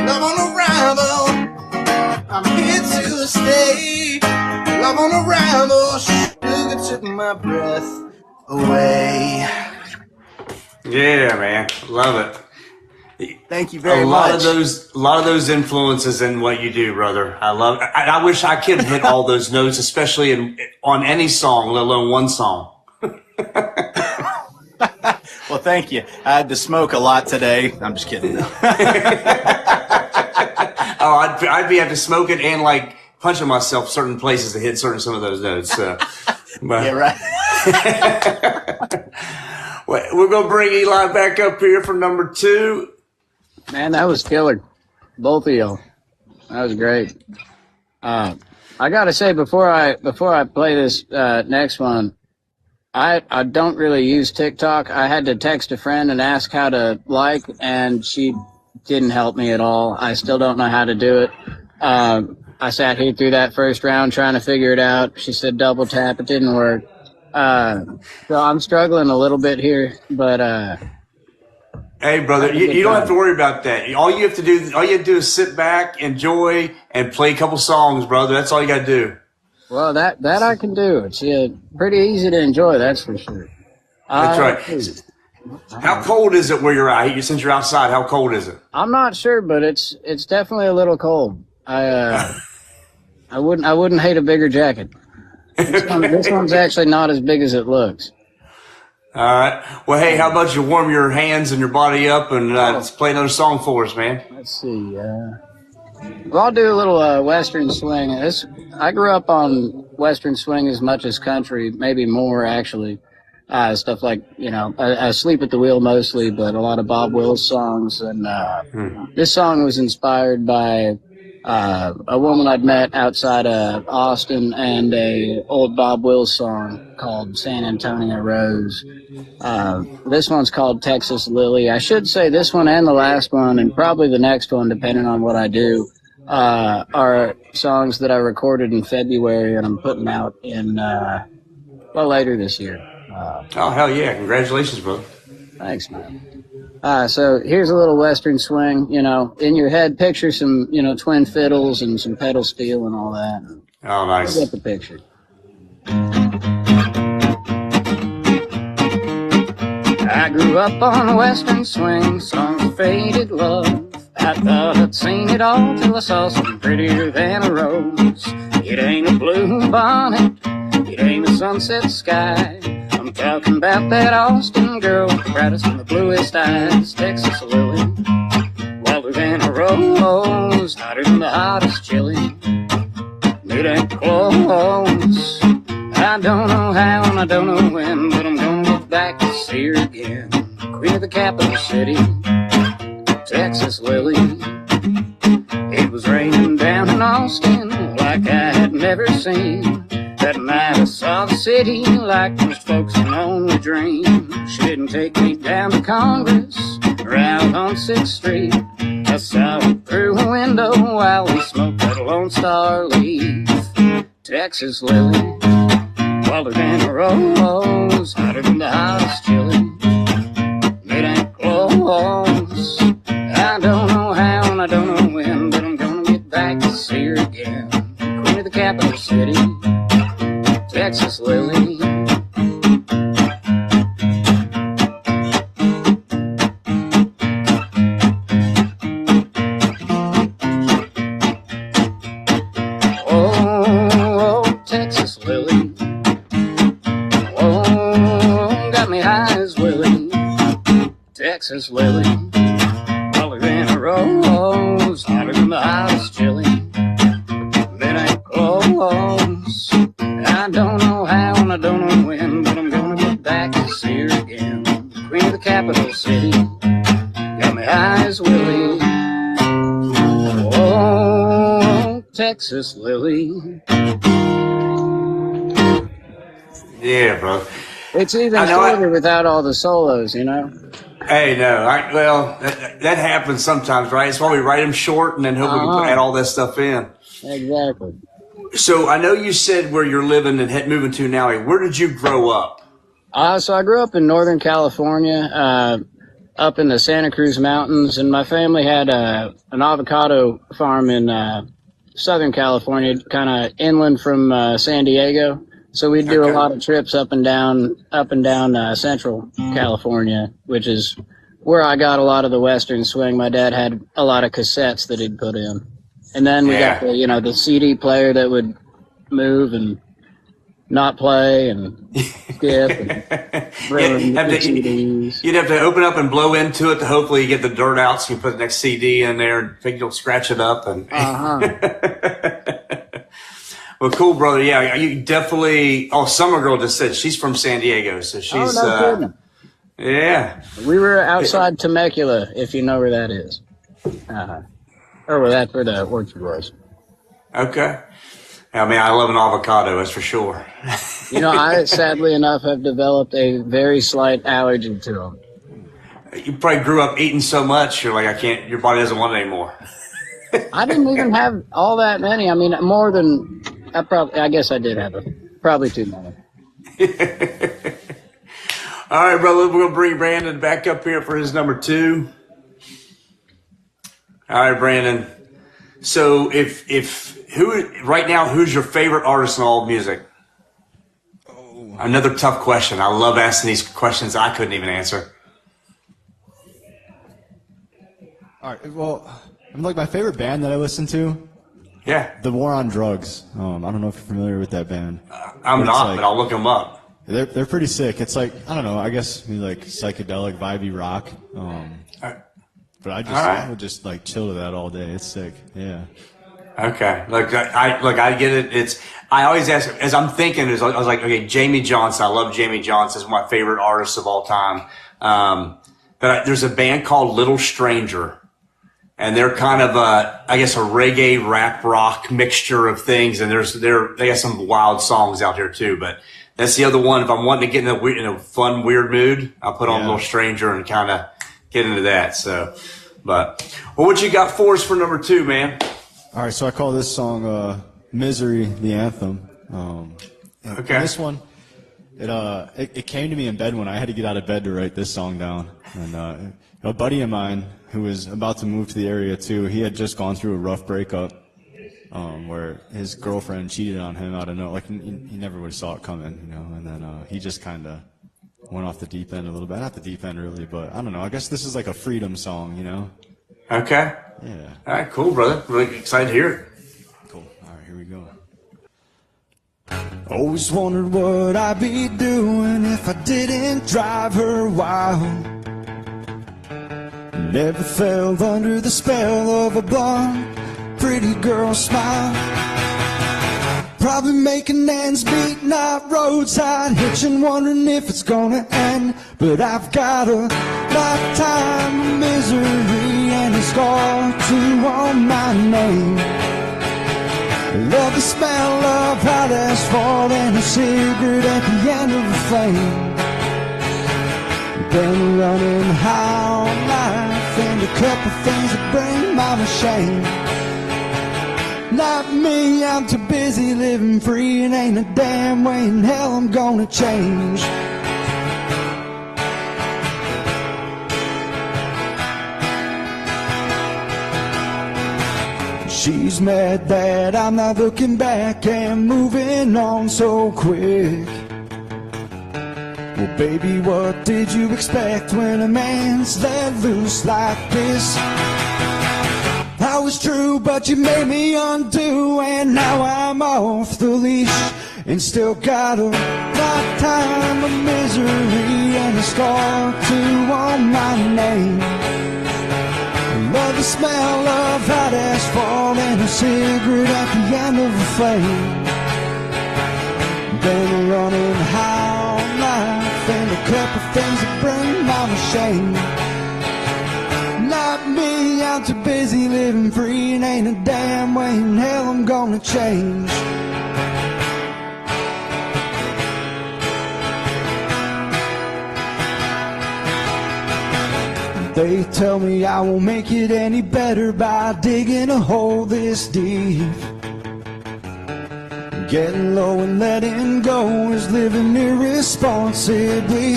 love on arrival. I'm here to stay. Love on arrival. Sugar took my breath away. Yeah, man, love it. Thank you very much. much. A lot of those influences in what you do, brother. I love it. I wish I could hit all those notes, especially on any song, let alone one song. Well, thank you. I had to smoke a lot today. I'm just kidding. Oh, I'd be have to smoke it and like punching myself certain places to hit some of those notes. But, Yeah, right. We're gonna bring Eli back up here for number 2. Man, that was killer. Both of y'all. That was great. I gotta say, before I play this next one, I don't really use TikTok. I had to text a friend and ask how to like, and she didn't help me at all. I still don't know how to do it. I sat here through that first round trying to figure it out. She said double tap. It didn't work. So I'm struggling a little bit here, but hey, brother, you don't have to worry about that. All you have to do is sit back, enjoy, and play a couple songs, brother. That's all you got to do. well, that I can do. It's pretty easy to enjoy, that's for sure. That's right. How cold is it where you're at? Since you're outside, how cold is it? I'm not sure, but it's definitely a little cold. I wouldn't hate a bigger jacket. This one's actually not as big as it looks. All right. Well, hey, how about you warm your hands and your body up and let's play another song for us, man. Let's see. Well, I'll do a little Western swing. I grew up on Western swing as much as country, maybe more actually. Stuff like, I sleep at the wheel mostly, but a lot of Bob Wills songs. And this song was inspired by a woman I'd met outside of Austin and a old Bob Wills song called San Antonio Rose. This one's called Texas Lily. I should say this one and the last one, and probably the next one, depending on what I do, are songs that I recorded in February and I'm putting out in, later this year. Oh, hell yeah. Congratulations, brother. Thanks, man. So here's a little Western swing, in your head, picture some, twin fiddles and some pedal steel and all that. Oh, nice. You get the picture. I grew up on a Western swing, songs of faded love. I thought I'd seen it all till I saw something prettier than a rose. It ain't a blue bonnet, it ain't a sunset sky. I'm talking about that Austin girl, brightest and the bluest eyes, Texas Lily. Wilder than a rose, hotter than the hottest chili. It ain't close. I don't know how and I don't know when, but I'm gonna get back to see her again. Queen of the capital city, Texas Lily. It was raining down in Austin like I had never seen. That night I saw the city like most folks can only dream. She didn't take me down to Congress or out on 6th Street. I saw her through a window while we smoked that Lone Star leaf. Texas Lily, wilder than a rose, hotter than the hottest chili. It ain't close. I don't know how and I don't know when, but I'm gonna get back to see her again. Queen of the capital city, Texas Lily. Oh, Texas Lily. Oh, got me high as Willie. Texas Lily. Wilder than a rose, hotter than the hottest chili. That ain't close. I don't know how and I don't know when, but I'm gonna get back to see her again. Queen of the capital city, got me high as Willie. Oh, Texas Lily. Yeah, bro. It's even shorter without all the solos, you know? Hey, no. Well, that happens sometimes, right? That's why we write them short and then hope we can add all that stuff in. Exactly. So I know you said where you're living and moving to now. Where did you grow up? So I grew up in Northern California, up in the Santa Cruz Mountains, and my family had an avocado farm in Southern California, kind of inland from San Diego. So we'd do a lot of trips up and down Central California, which is where I got a lot of the Western swing. My dad had a lot of cassettes that he'd put in, and then we got the CD player that would move and not play and skip. And you'd have to open up and blow into it to hopefully get the dirt out, so you put the next CD in there and think you'll scratch it up. And well, cool, brother. Yeah, you definitely. Oh, Summer Girl just said she's from San Diego, so she's. Oh, no kidding. Yeah. We were outside Temecula, if you know where that is, or where the orchard was. Okay. I mean, I love an avocado, that's for sure. You know, I sadly enough have developed a very slight allergy to them. You probably grew up eating so much, you're like, your body doesn't want it anymore. I didn't even have all that many. I mean, more than. I guess I did have probably too many. All right, brother, we're gonna bring Brandon back up here for his number 2. All right, Brandon. So right now, who's your favorite artist in all of music? Oh. Another tough question. I love asking these questions I couldn't even answer. All right. Well, I'm like my favorite band that I listen to. Yeah. The War on Drugs. I don't know if you're familiar with that band. I'm not, but I'll look them up. They're pretty sick. It's like, I don't know, I guess maybe like psychedelic, vibey rock. But I would just like chill to that all day. It's sick. Yeah. Okay. Look, I get it. I always ask, as I'm thinking, I was like, okay, Jamie Johnson. I love Jamie Johnson. He's one of my favorite artists of all time. But there's a band called Little Stranger. And they're kind of I guess a reggae rap rock mixture of things. And they got some wild songs out there too. But that's the other one. If I'm wanting to get in a fun, weird mood, I'll put on Little Stranger and kind of get into that. So, but what you got for us for number 2, man? All right. So I call this song "Misery," the anthem. Okay. This one, it came to me in bed when I had to get out of bed to write this song down. And a buddy of mine who was about to move to the area too, he had just gone through a rough breakup where his girlfriend cheated on him out of nowhere. Like he never would have saw it coming, you know. And then he just kind of went off the deep end a little bit. Not the deep end really, but I don't know. I guess this is like a freedom song, you know. Okay. Yeah. All right, cool, brother. Really excited to hear it. Cool. All right, here we go. Always wondered what I'd be doing if I didn't drive her wild. Never fell under the spell of a blonde, pretty girl smile. Probably making ends meet, not roadside hitching, wondering if it's gonna end. But I've got a lifetime of misery and a scar or 2 on my name. Love the smell of hot asphalt and a cigarette at the end of a flame. Been running high on life and a couple things that bring mama shame. Not me, I'm too busy living free, and ain't a damn way in hell I'm gonna change. She's mad that I'm not looking back and moving on so quick. Well, baby, what did you expect when a man's let loose like this? I was true, but you made me undo, and now I'm off the leash and still got a lifetime of misery and a scar or 2 on my name. Love the smell of hot asphalt and a cigarette at the end of a flame. Been running high on life and a couple things that bring mama shame. Not me, I'm too busy living free, and ain't a damn way in hell I'm gonna change. They tell me I won't make it any better by digging a hole this deep. Getting low and letting go is living irresponsibly.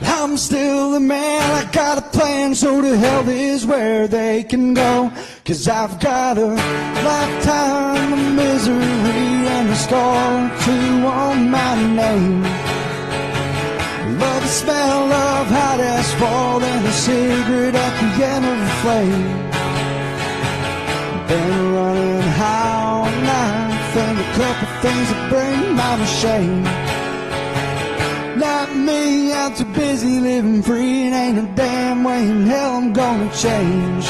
I'm still the man, I got a plan, so to hell is where they can go. 'Cause I've got a lifetime of misery and a scar too on my name. Love the smell of hot asphalt and a cigarette at the end of a flame. Been running high all night and a couple things that bring mama shame. Not me, I'm too busy living free, and ain't a damn way in hell I'm gonna change.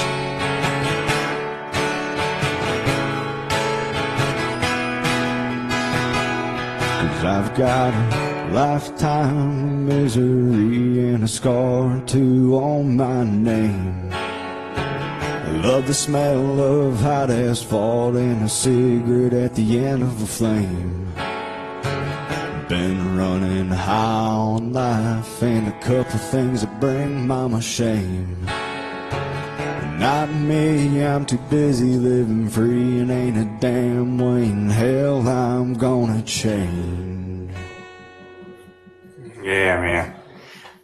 Cause I've got a lifetime of misery and a scar or two on my name. I love the smell of hot asphalt and a cigarette at the end of a flame. Been running high on life and a couple things that bring mama shame. Not me, I'm too busy living free, and ain't a damn way in hell I'm gonna change. Yeah, man.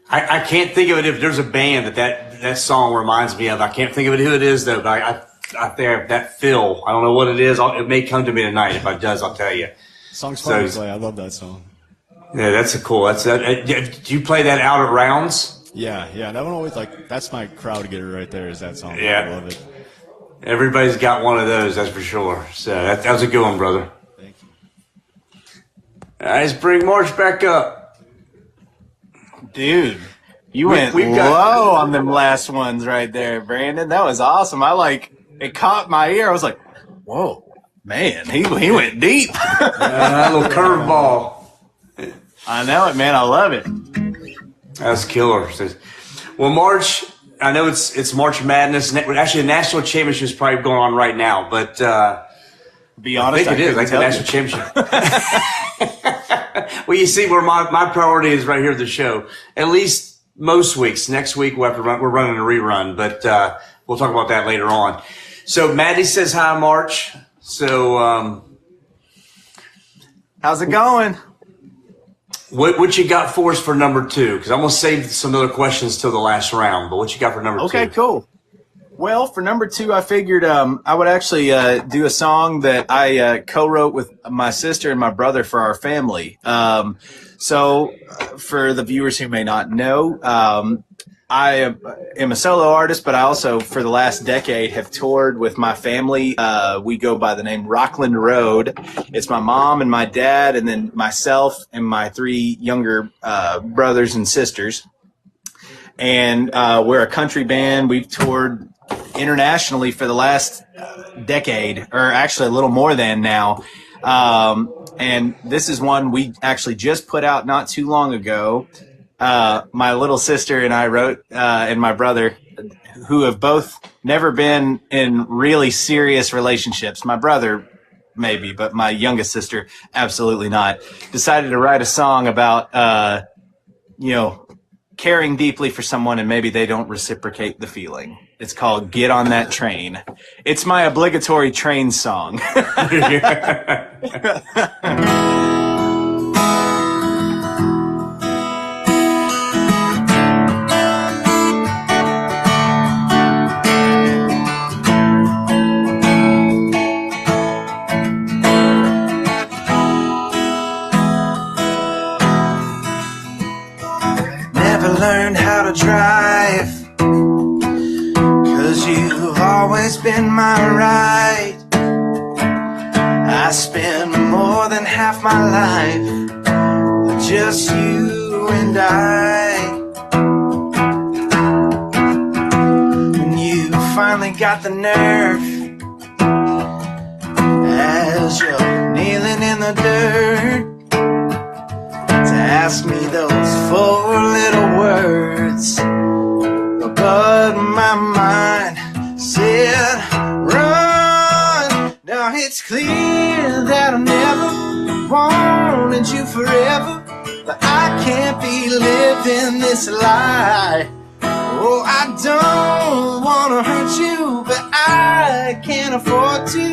I can't think of it if there's a band that song reminds me of. I can't think of it who it is though, but I think that feel. I don't know what it is. It may come to me tonight. If it does, I'll tell you. Song's fun to play. I love that song. Yeah, that's a cool. Do you play that out at rounds? Yeah. That one always that's my crowd getter right there. Is that song? Yeah, I love it. Everybody's got one of those, that's for sure. So that was a good one, brother. Thank you. All right, let's bring March back up. Dude, you went low on them last ones right there, Brandon. That was awesome. It caught my ear. I was like, whoa, man, he went deep. A little curveball. I know it, man. I love it. That's killer. Well, March, I know it's March Madness. Actually, the national championship is probably going on right now, but be honest, I think it is like the national championship. Well, you see where my priority is right here at the show. At least most weeks. Next week we're running a rerun, but we'll talk about that later on. So Maddie says hi, March. So how's it going? What you got for us for number 2? Because I'm going to save some other questions till the last round. But what you got for number 2? Okay, cool. Well, for number 2, I figured I would actually do a song that I co-wrote with my sister and my brother for our family. So for the viewers who may not know, I am a solo artist, but I also, for the last decade, have toured with my family. We go by the name Rockland Road. It's my mom and my dad, and then myself and my 3 younger brothers and sisters. And we're a country band. We've toured internationally for the last decade, or actually a little more than now. And this is one we actually just put out not too long ago. My little sister and I wrote, and my brother, who have both never been in really serious relationships. My brother, maybe, but my youngest sister, absolutely not. Decided to write a song about, caring deeply for someone and maybe they don't reciprocate the feeling. It's called Get on That Train. It's my obligatory train song. Learned how to drive, 'cause you've always been my ride. I spend more than half my life with just you and I. When you finally got the nerve, as you're kneeling in the dirt, to ask me those 4 little words, but my mind said, run. Now it's clear that I never wanted you forever, but I can't be living this lie Oh, I don't wanna hurt you, but I can't afford to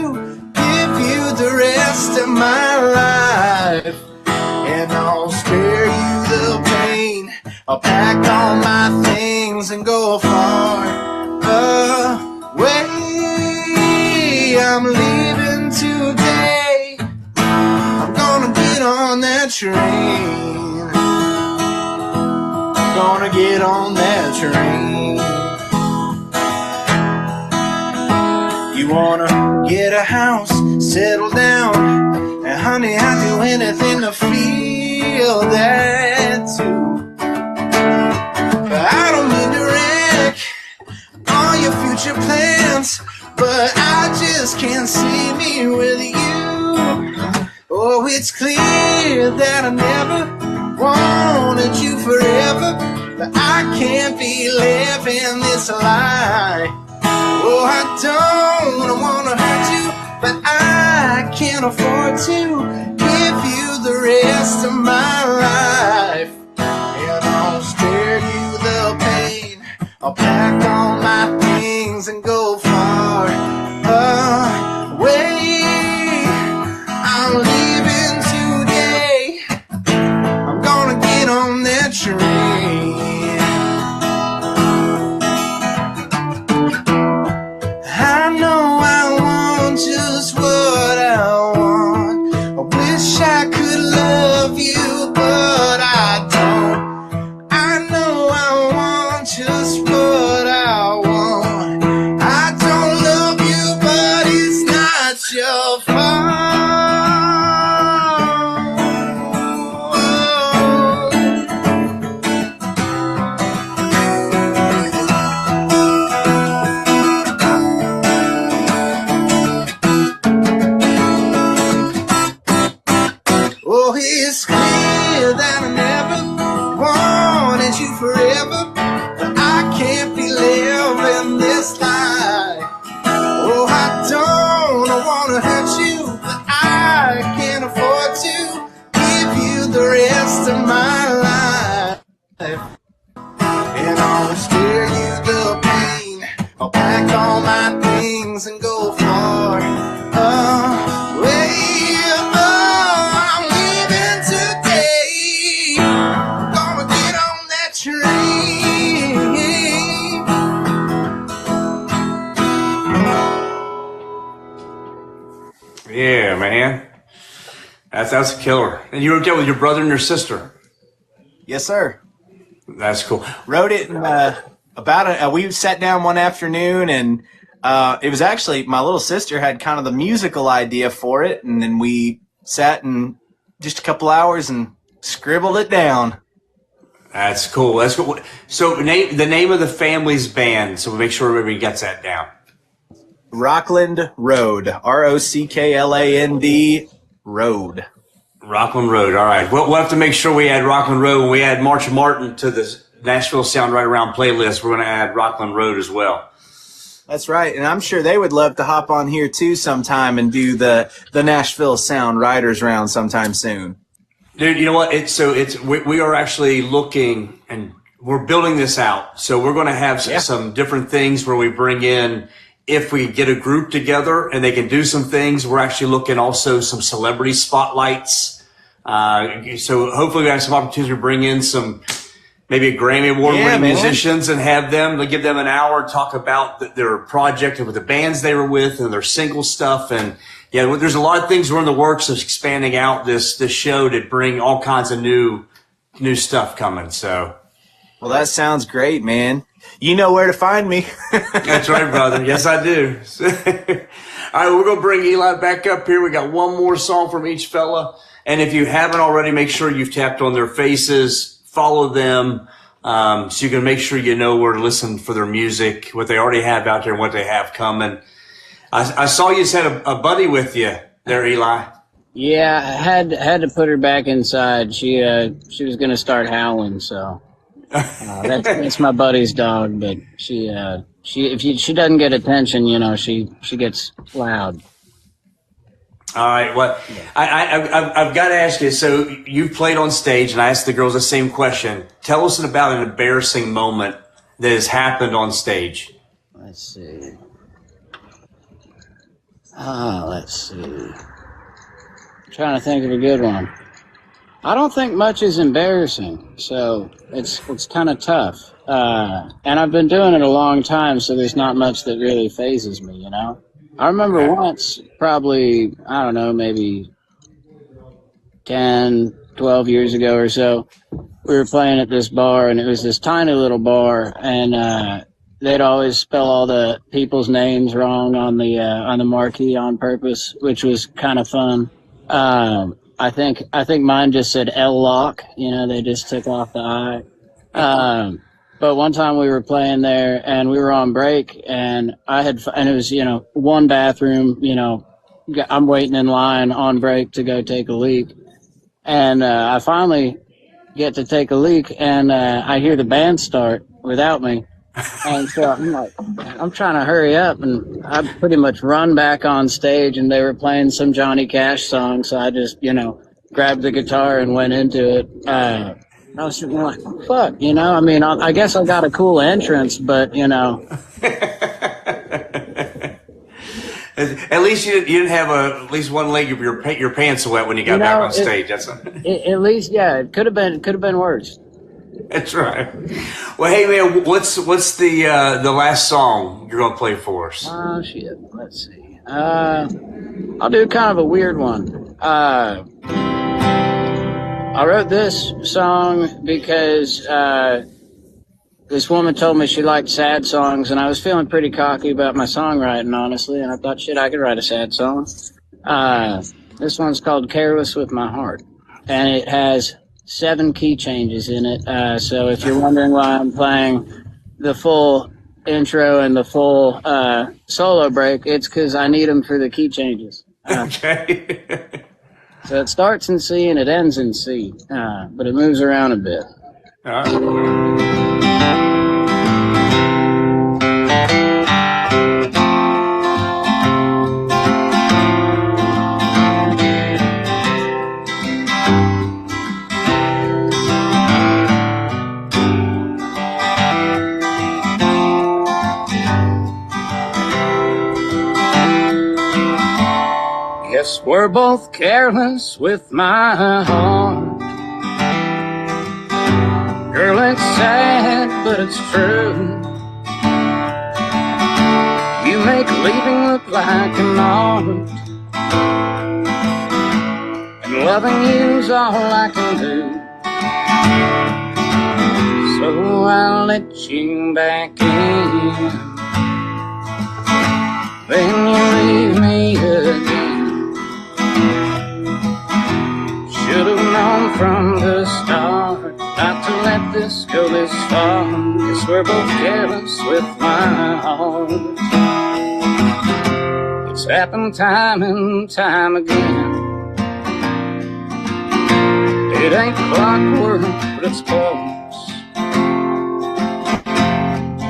give you the rest of my life. And I'll spare you the pain. I'll pack all my things and go far away. I'm leaving today. I'm gonna get on that train. I'm gonna get on that train. You wanna get a house, settle down, and honey, I'd do anything to feel that too. But I don't mean to wreck all your future plans, but I just can't see me with you. Oh, it's clear that I never wanted you forever, but I can't be living this lie. Oh, I don't wanna hurt you, but I can't afford to give you the rest of my life. And I'll spare you the pain. I'll pack all my things and go far away. I'm leaving today. I'm gonna get on that train. I know I want just what I want. I wish I could love you, but I don't. I know I want just what I want. I don't love you, but it's not your fault. Oh, it's clear that I never wanted you forever, but I can't be living this life. Oh, I don't wanna hurt you, but I can't afford to give you the rest of my life. And I'll spare you the pain. I'll pack all my things and go far away. I'm leaving today. I'm gonna get on that train. Yeah, man. That's a killer. And you wrote that with your brother and your sister. Yes, sir. That's cool. Wrote it in we sat down one afternoon, and it was actually my little sister had kind of the musical idea for it, and then we sat in just a couple hours and scribbled it down. That's cool. That's cool. So the name of the family's band, so we'll make sure everybody gets that down. Rockland Road. ROCKLAND Road. Rockland Road. All right. We'll have to make sure we add Rockland Road. When we add March Martin to the Nashville Sound Right Around playlist, we're going to add Rockland Road as well. That's right. And I'm sure they would love to hop on here too sometime and do the Nashville Sound Riders Round sometime soon. Dude, you know what? We are actually looking, and we're building this out. So we're going to have some different things where we bring in, if we get a group together and they can do some things, we're actually looking also some celebrity spotlights. So hopefully we have some opportunity to bring in some, maybe a Grammy Award winning musicians and have them, give them an hour, talk about their project and with the bands they were with and their single stuff. And yeah, there's a lot of things we're in the works of expanding out this show to bring all kinds of new stuff coming. So. Well, that sounds great, man. You know where to find me. That's right, brother. Yes, I do. All right, we're going to bring Eli back up here. We got one more song from each fella. And if you haven't already, make sure you've tapped on their faces, follow them, so you can make sure you know where to listen for their music, what they already have out there and what they have coming. I saw you just had a buddy with you there, Eli. Yeah, I had to put her back inside. She was going to start howling, so... that's my buddy's dog, but she doesn't get attention, she gets loud. All right, well, I've got to ask you. So you've played on stage, and I asked the girls the same question. Tell us about an embarrassing moment that has happened on stage? Let's see. Let's see. Trying to think of a good one. I don't think much is embarrassing, so it's kind of tough. And I've been doing it a long time, so there's not much that really phases me, you know? I remember once, probably, I don't know, maybe 10, 12 years ago or so, we were playing at this bar, and it was this tiny little bar, and they'd always spell all the people's names wrong on the marquee on purpose, which was kind of fun. I think mine just said L Lock. You know, they just took off the I. But one time we were playing there, and we were on break, and it was, you know, one bathroom. You know, I'm waiting in line on break to go take a leak, and I finally get to take a leak, and I hear the band start without me. And so I'm like, I'm trying to hurry up, and I pretty much run back on stage, and they were playing some Johnny Cash song, so I just, you know, grabbed the guitar and went into it. I was like, fuck, you know, I mean, I guess I got a cool entrance, but, you know. At least you didn't have at least one leg of your pants wet when you got back on stage. That's at least, yeah, it could have been worse. That's right. Well, hey man, what's the last song you're gonna play for us? Oh shit, let's see. I'll do kind of a weird one. I wrote this song because this woman told me she liked sad songs, and I was feeling pretty cocky about my songwriting, honestly, and I thought, shit, I could write a sad song. This one's called Careless with My Heart, and it has 7 key changes in it. So if you're wondering why I'm playing the full intro and the full solo break, it's because I need them for the key changes. Okay. So it starts in C and it ends in C, but it moves around a bit. All right. Yes, we're both careless with my heart. Girl, it's sad, but it's true. You make leaving look like an art, and loving you's all I can do. So I'll let you back in, then you leave me again. Should've known from the start not to let this go this far. Guess we're both careless with my heart. It's happened time and time again. It ain't clockwork, but it's close.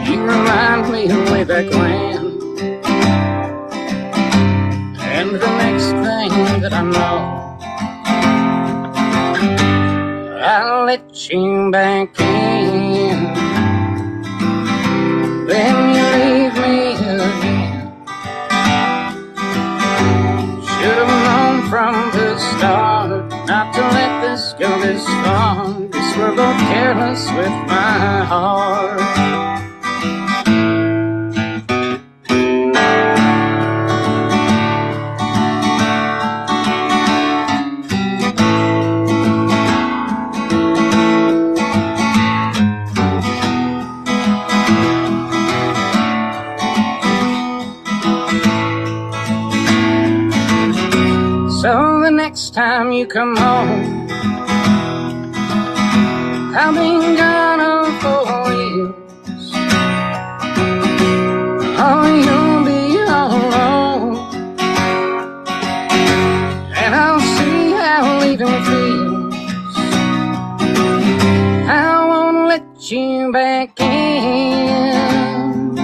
You remind me of way back when, and the next thing that I know, I'll let you back in, then you leave me again. Should've known from the start not to let this go this far. Guess we're both careless with my heart. So the next time you come home, I've been gone for years. Oh, you'll be all alone, and I'll see how leaving feels. I won't let you back in.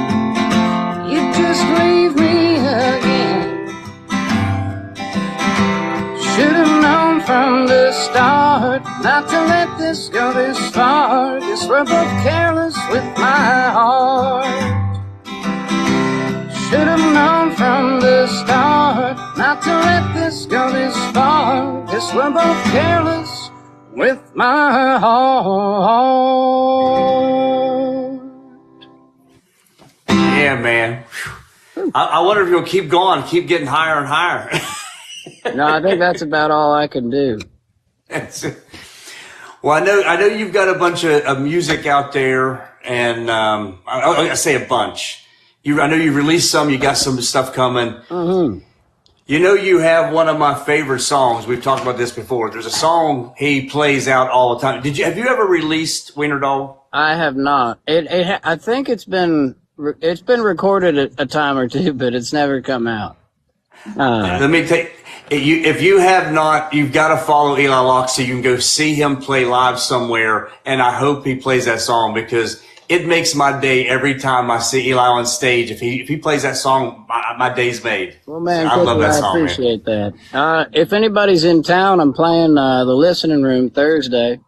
You just leave me again. Should've known from the start not to let this this go this far. Guess we're both careless with my heart. Should have known from the start not to let this go this far. Guess we're both careless with my heart. Yeah, man. I wonder if you'll keep going, keep getting higher and higher. No, I think that's about all I can do. Well, I know you've got a bunch of music out there, and I say a bunch. I know you've released some. You got some stuff coming. Mm-hmm. You know, you have one of my favorite songs. We've talked about this before. There's a song he plays out all the time. Have you ever released Wiener Doll? I have not. I think it's been recorded a time or two, but it's never come out. Let me take you. If you have not, you've got to follow Eli Locke so you can go see him play live somewhere. And I hope he plays that song because it makes my day every time I see Eli on stage. If he plays that song, my day's made. Well, man, I love that song. I appreciate that. If anybody's in town, I'm playing the Listening Room Thursday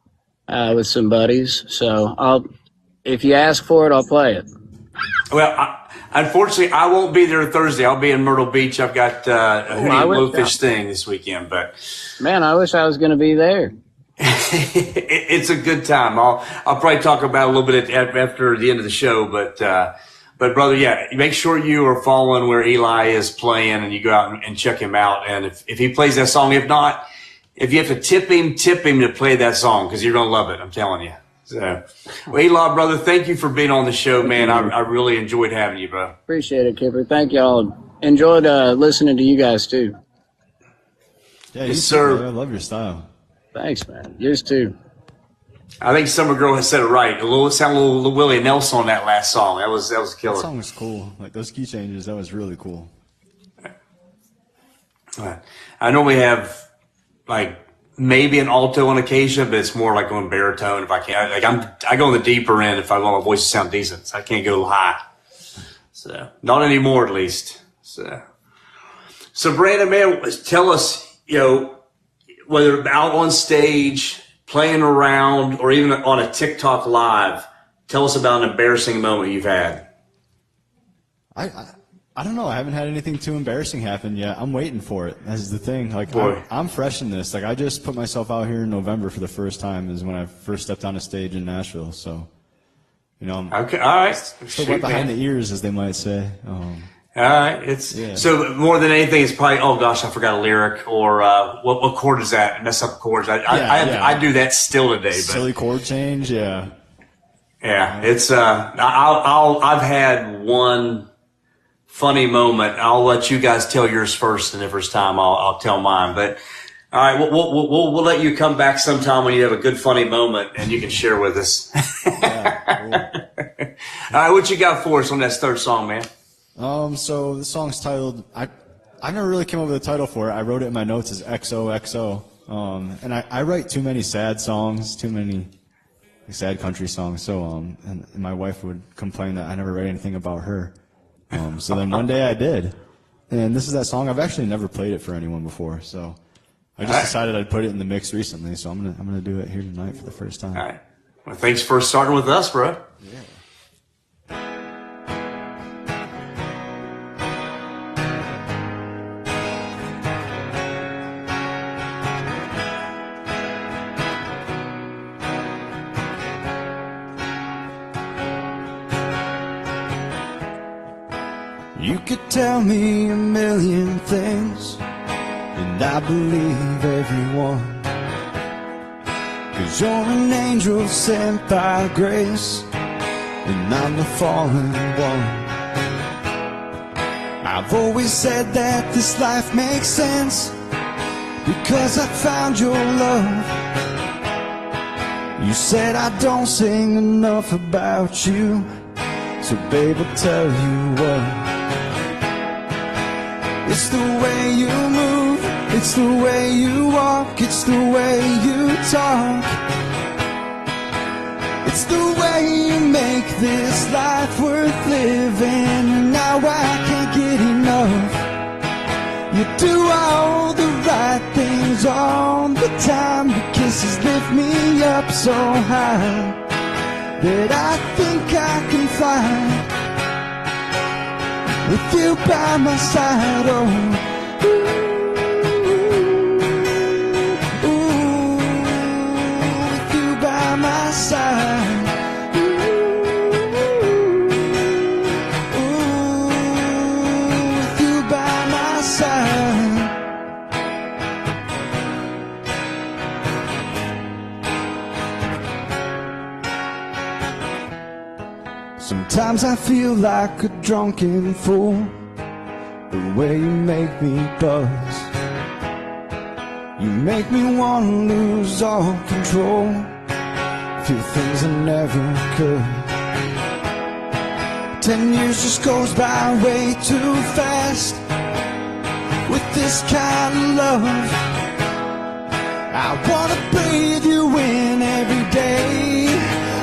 with some buddies. So if you ask for it, I'll play it. Well, unfortunately, I won't be there Thursday. I'll be in Myrtle Beach. I've got a Hootie Blowfish thing this weekend. But man, I wish I was going to be there. It's a good time. I'll probably talk about it a little bit after the end of the show. But brother, yeah, make sure you are following where Eli is playing, and you go out and check him out. And if he plays that song, if not, if you have to tip him to play that song because you're gonna love it. I'm telling you. So, well, Eli, brother, thank you for being on the show, man. I really enjoyed having you, bro. Appreciate it, Kipper. Thank y'all. Enjoyed listening to you guys too. Yeah, yes, sir. Too, I love your style. Thanks, man. Yours too. I think Summer Girl has said it right. It sounded a little Willie Nelson on that last song. That was killer. That song was cool. Like those key changes, that was really cool. I normally have like maybe an alto on occasion, but it's more like going baritone if I can. Like I go on the deeper end if I want my voice to sound decent. So I can't go high. So not anymore, at least. So Brandon, man, tell us, whether out on stage, playing around, or even on a TikTok live, tell us about an embarrassing moment you've had. I don't know. I haven't had anything too embarrassing happen yet. I'm waiting for it. That's the thing. Like I'm fresh in this. Like I just put myself out here in November for the first time is when I first stepped on a stage in Nashville. So, I'm okay. All right. Still wet behind the ears, as they might say. All right. So more than anything, it's probably, oh gosh, I forgot a lyric, or what chord is that? Mess up chords. I do that still today. But silly chord change. Yeah. Yeah. It's I've had one funny moment. I'll let you guys tell yours first, and if there's time, I'll tell mine. But all right, we'll let you come back sometime when you have a good funny moment, and you can share with us. Yeah, cool. All right, what you got for us on that third song, man? So the song's titled. I never really came up with a title for it. I wrote it in my notes as XOXO. And I write too many sad songs, too many sad country songs. So and my wife would complain that I never write anything about her. So then one day I did, and this is that song. I've actually never played it for anyone before, so I just decided I'd put it in the mix recently. So I'm gonna do it here tonight for the first time. All right. Well, thanks for starting with us, bro. Yeah. You could tell me a million things, and I believe everyone. 'Cause you're an angel sent by grace, and I'm the fallen one. I've always said that this life makes sense, because I found your love. You said I don't sing enough about you, so babe, I'll tell you what. It's the way you move, it's the way you walk, it's the way you talk. It's the way you make this life worth living. Now I can't get enough. You do all the right things all the time. Your kisses lift me up so high that I think I can fly with you by my side. Oh, ooh, with you by my side. Sometimes I feel like a drunken fool, the way you make me buzz. You make me want to lose all control, feel things I never could. 10 years just goes by way too fast with this kind of love. I wanna breathe you in every day,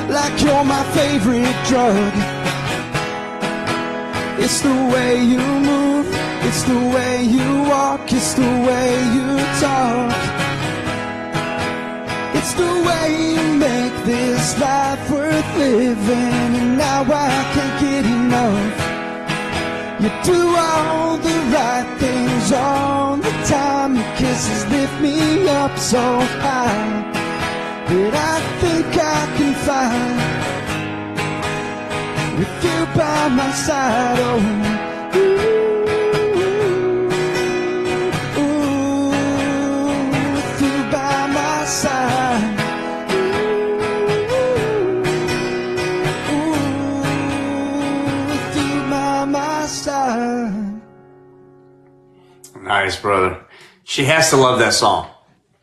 like you're my favorite drug. It's the way you move, it's the way you walk, it's the way you talk. It's the way you make this life worth living, and now I can't get enough. You do all the right things all the time. Your kisses lift me up so high that I think I can fly with you by my side. Oh, ooh, with you by my side. Ooh, with you by my side. Nice, brother. She has to love that song.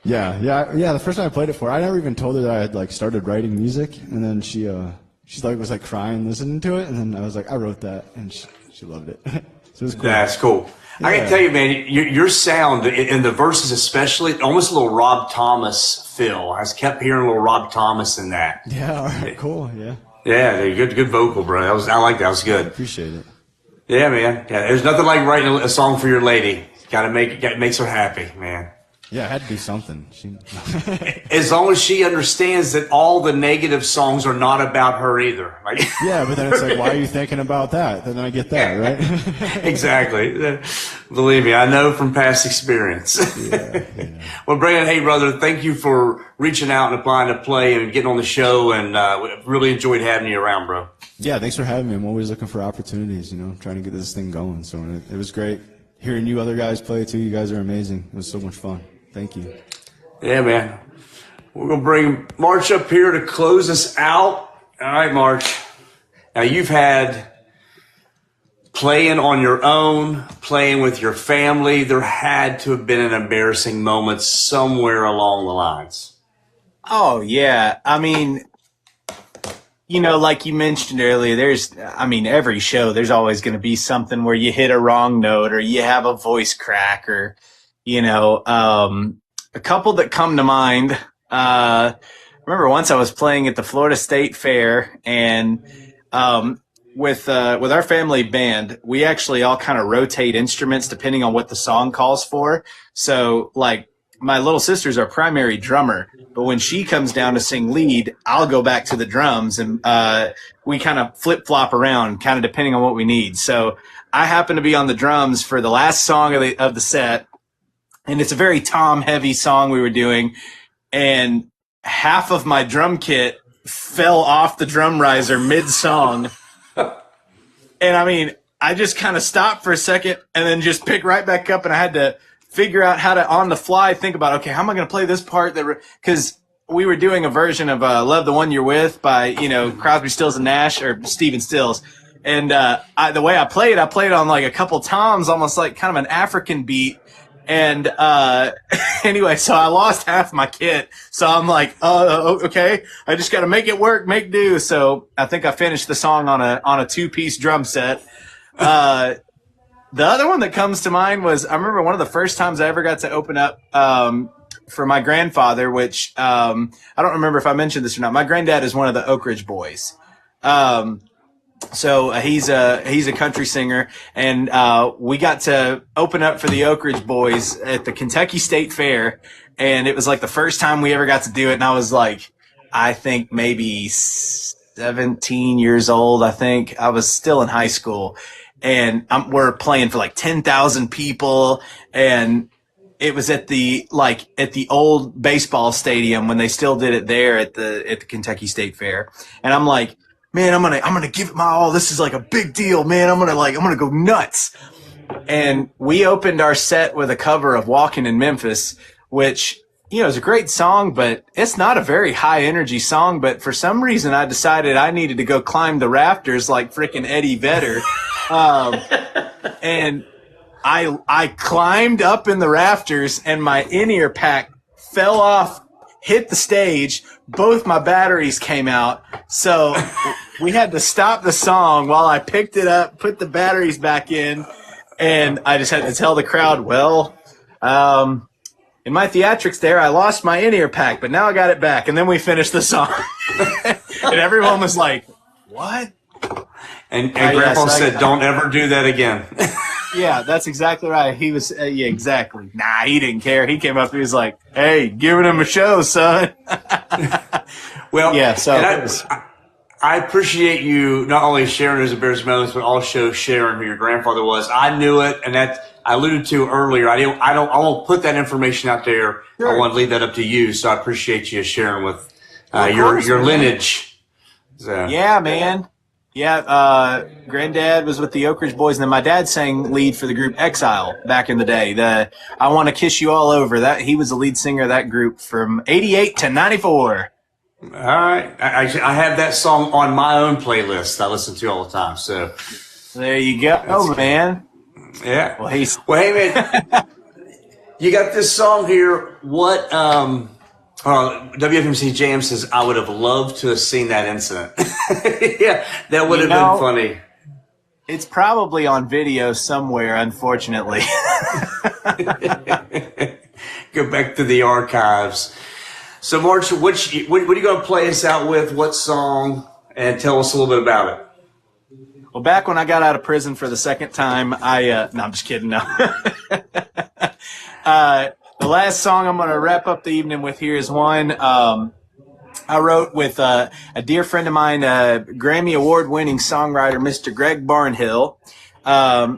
Yeah. The first time I played it for her, I never even told her that I had like started writing music, and then she like was like crying listening to it, and then I was like, I wrote that, and she loved it. So it was cool. That's cool. Yeah. I can tell you, man, your sound in the verses, especially, almost a little Rob Thomas feel. I just kept hearing a little Rob Thomas in that. Yeah. All right. Cool. Yeah. Yeah. Good vocal, bro. I like that. That was good. Appreciate it. Yeah, man. Yeah. There's nothing like writing a song for your lady. Makes her happy, man. Yeah, I had to do something. As long as she understands that all the negative songs are not about her either. Like, yeah, but then it's like, why are you thinking about that? Then I get that, right? Exactly. Believe me, I know from past experience. Yeah. Well, Brandon, hey, brother, thank you for reaching out and applying to play and getting on the show, and really enjoyed having you around, bro. Yeah, thanks for having me. I'm always looking for opportunities, trying to get this thing going. So it was great hearing you other guys play, too. You guys are amazing. It was so much fun. Thank you. Yeah, man. We're going to bring March up here to close us out. All right, March. Now, you've had playing on your own, playing with your family. There had to have been an embarrassing moment somewhere along the lines. Oh, yeah. I mean, like you mentioned earlier, every show, there's always going to be something where you hit a wrong note or you have a voice crack or, a couple that come to mind. I remember once I was playing at the Florida State Fair, and with our family band, we actually all kind of rotate instruments depending on what the song calls for. So, like, my little sister's our primary drummer, but when she comes down to sing lead, I'll go back to the drums, and we kind of flip-flop around, kind of depending on what we need. So I happen to be on the drums for the last song of the set, and it's a very tom-heavy song we were doing, and half of my drum kit fell off the drum riser mid-song. And, I just kind of stopped for a second and then just picked right back up, and I had to figure out how to, on the fly, think about, okay, how am I going to play this part? Because we were doing a version of Love the One You're With by, Crosby, Stills, and Nash, or Stephen Stills. And the way I played on like a couple toms, almost like kind of an African beat. And anyway, so I lost half my kit. So I'm like, okay, I just got to make it work, make do. So I think I finished the song on a 2-piece drum set. The other one that comes to mind was, I remember one of the first times I ever got to open up for my grandfather, which I don't remember if I mentioned this or not. My granddad is one of the Oak Ridge Boys. So he's a country singer, and we got to open up for the Oak Ridge Boys at the Kentucky State Fair, and it was like the first time we ever got to do it. And I was like, I think maybe 17 years old. I think I was still in high school, and we're playing for like 10,000 people, and it was at the old baseball stadium when they still did it there at the Kentucky State Fair. And I'm like, man, I'm gonna give it my all. This is like a big deal, man. I'm gonna go nuts. And we opened our set with a cover of Walking in Memphis, which, you know, is a great song, but it's not a very high energy song. But for some reason, I decided I needed to go climb the rafters like freaking Eddie Vedder. And I climbed up in the rafters, and my in-ear pack fell off, hit the stage. Both my batteries came out. So we had to stop the song while I picked it up, put the batteries back in, and I just had to tell the crowd, well, in my theatrics there, I lost my in-ear pack, but now I got it back. And then we finished the song. And everyone was like, what? And Grandpa said, don't ever do that again. Yeah, that's exactly right. He was, yeah, exactly. Nah, he didn't care. He came up, he was like, hey, giving him a show, son. Well, yeah, so I appreciate you not only sharing those embarrassing moments, but also sharing who your grandfather was. I knew it, and that I alluded to earlier. I won't put that information out there. Sure. I want to leave that up to you. So I appreciate you sharing with your lineage. So. Yeah, man. Yeah, Granddad was with the Oak Ridge Boys, and then my dad sang lead for the group Exile back in the day. The I Want to Kiss You All Over. That he was the lead singer of that group from '88 to '94. All right, I have that song on my own playlist. I listen to all the time. So there you go. Oh man, yeah. Well, hey man, you got this song here. What? WFMC Jam says, I would have loved to have seen that incident. Yeah, that would have been funny. It's probably on video somewhere, unfortunately. Go back to the archives. So, March, what are you going to play us out with? What song? And tell us a little bit about it. Well, back when I got out of prison for the second time, no, I'm just kidding. No. The last song I'm going to wrap up the evening with here is one I wrote with a dear friend of mine, Grammy Award-winning songwriter, Mr. Greg Barnhill,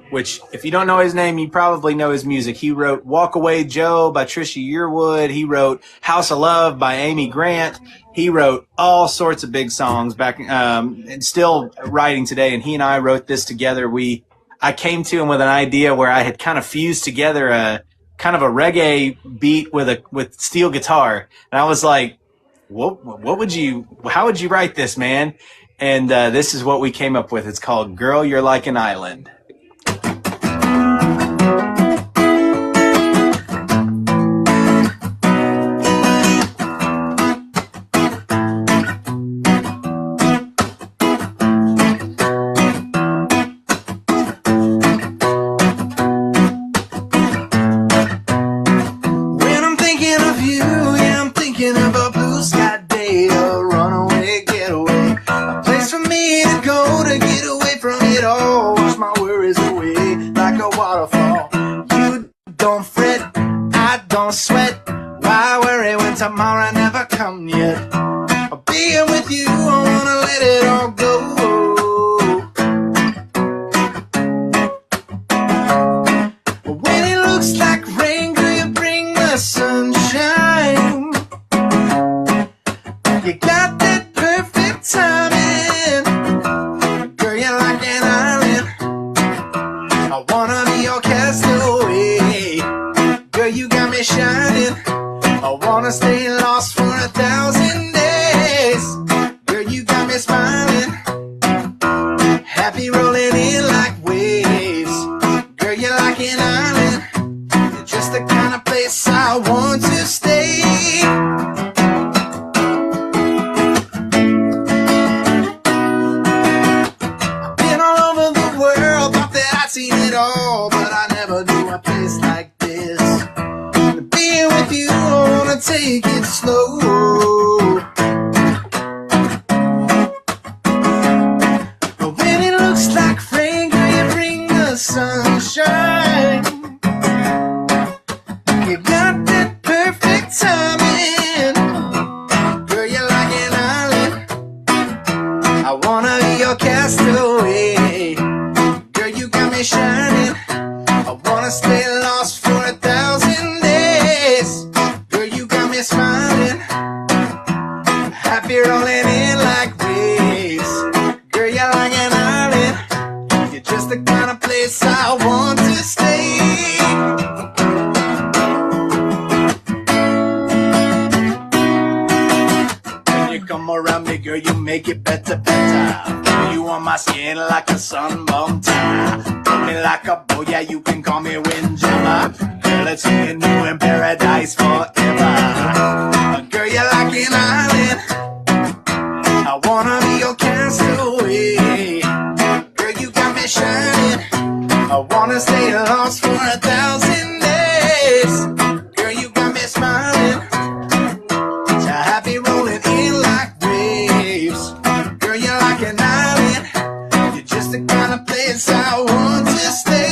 which, if you don't know his name, you probably know his music. He wrote Walk Away Joe by Trisha Yearwood. He wrote House of Love by Amy Grant. He wrote all sorts of big songs back, and still writing today. And he and I wrote this together. I came to him with an idea where I had kind of fused together a kind of a reggae beat with steel guitar. And I was like, how would you write this, man? And this is what we came up with. It's called Girl, You're Like an Island. Tomorrow never come yet. Being with you, I wanna let it all go. When it looks like rain, girl, you bring the sunshine. You got that perfect timing. Girl, you're like an island. I wanna be your castaway. Girl, you got me shining. I wanna stay lost for 1,000 days. Girl, you got me smiling. Happy rolling in like waves. Girl, you're like an island. You're just the kind of place I want to stay. happy rolling in like waves. Girl, you're like an island. You're just the kind of place I want to stay. When you come around me, girl, you make it better, better. You on my skin like a sunburned tie. Hold me like a boy, yeah, you can call me Windjammer. Girl, it's me and you in paradise forever. Girl, you're like an island. I wanna be your castaway. Girl, you got me shining. I wanna stay lost for 1,000 days. Girl, you got me smiling. So happy rolling in like waves. Girl, you're like an island. You're just the kind of place I want to stay.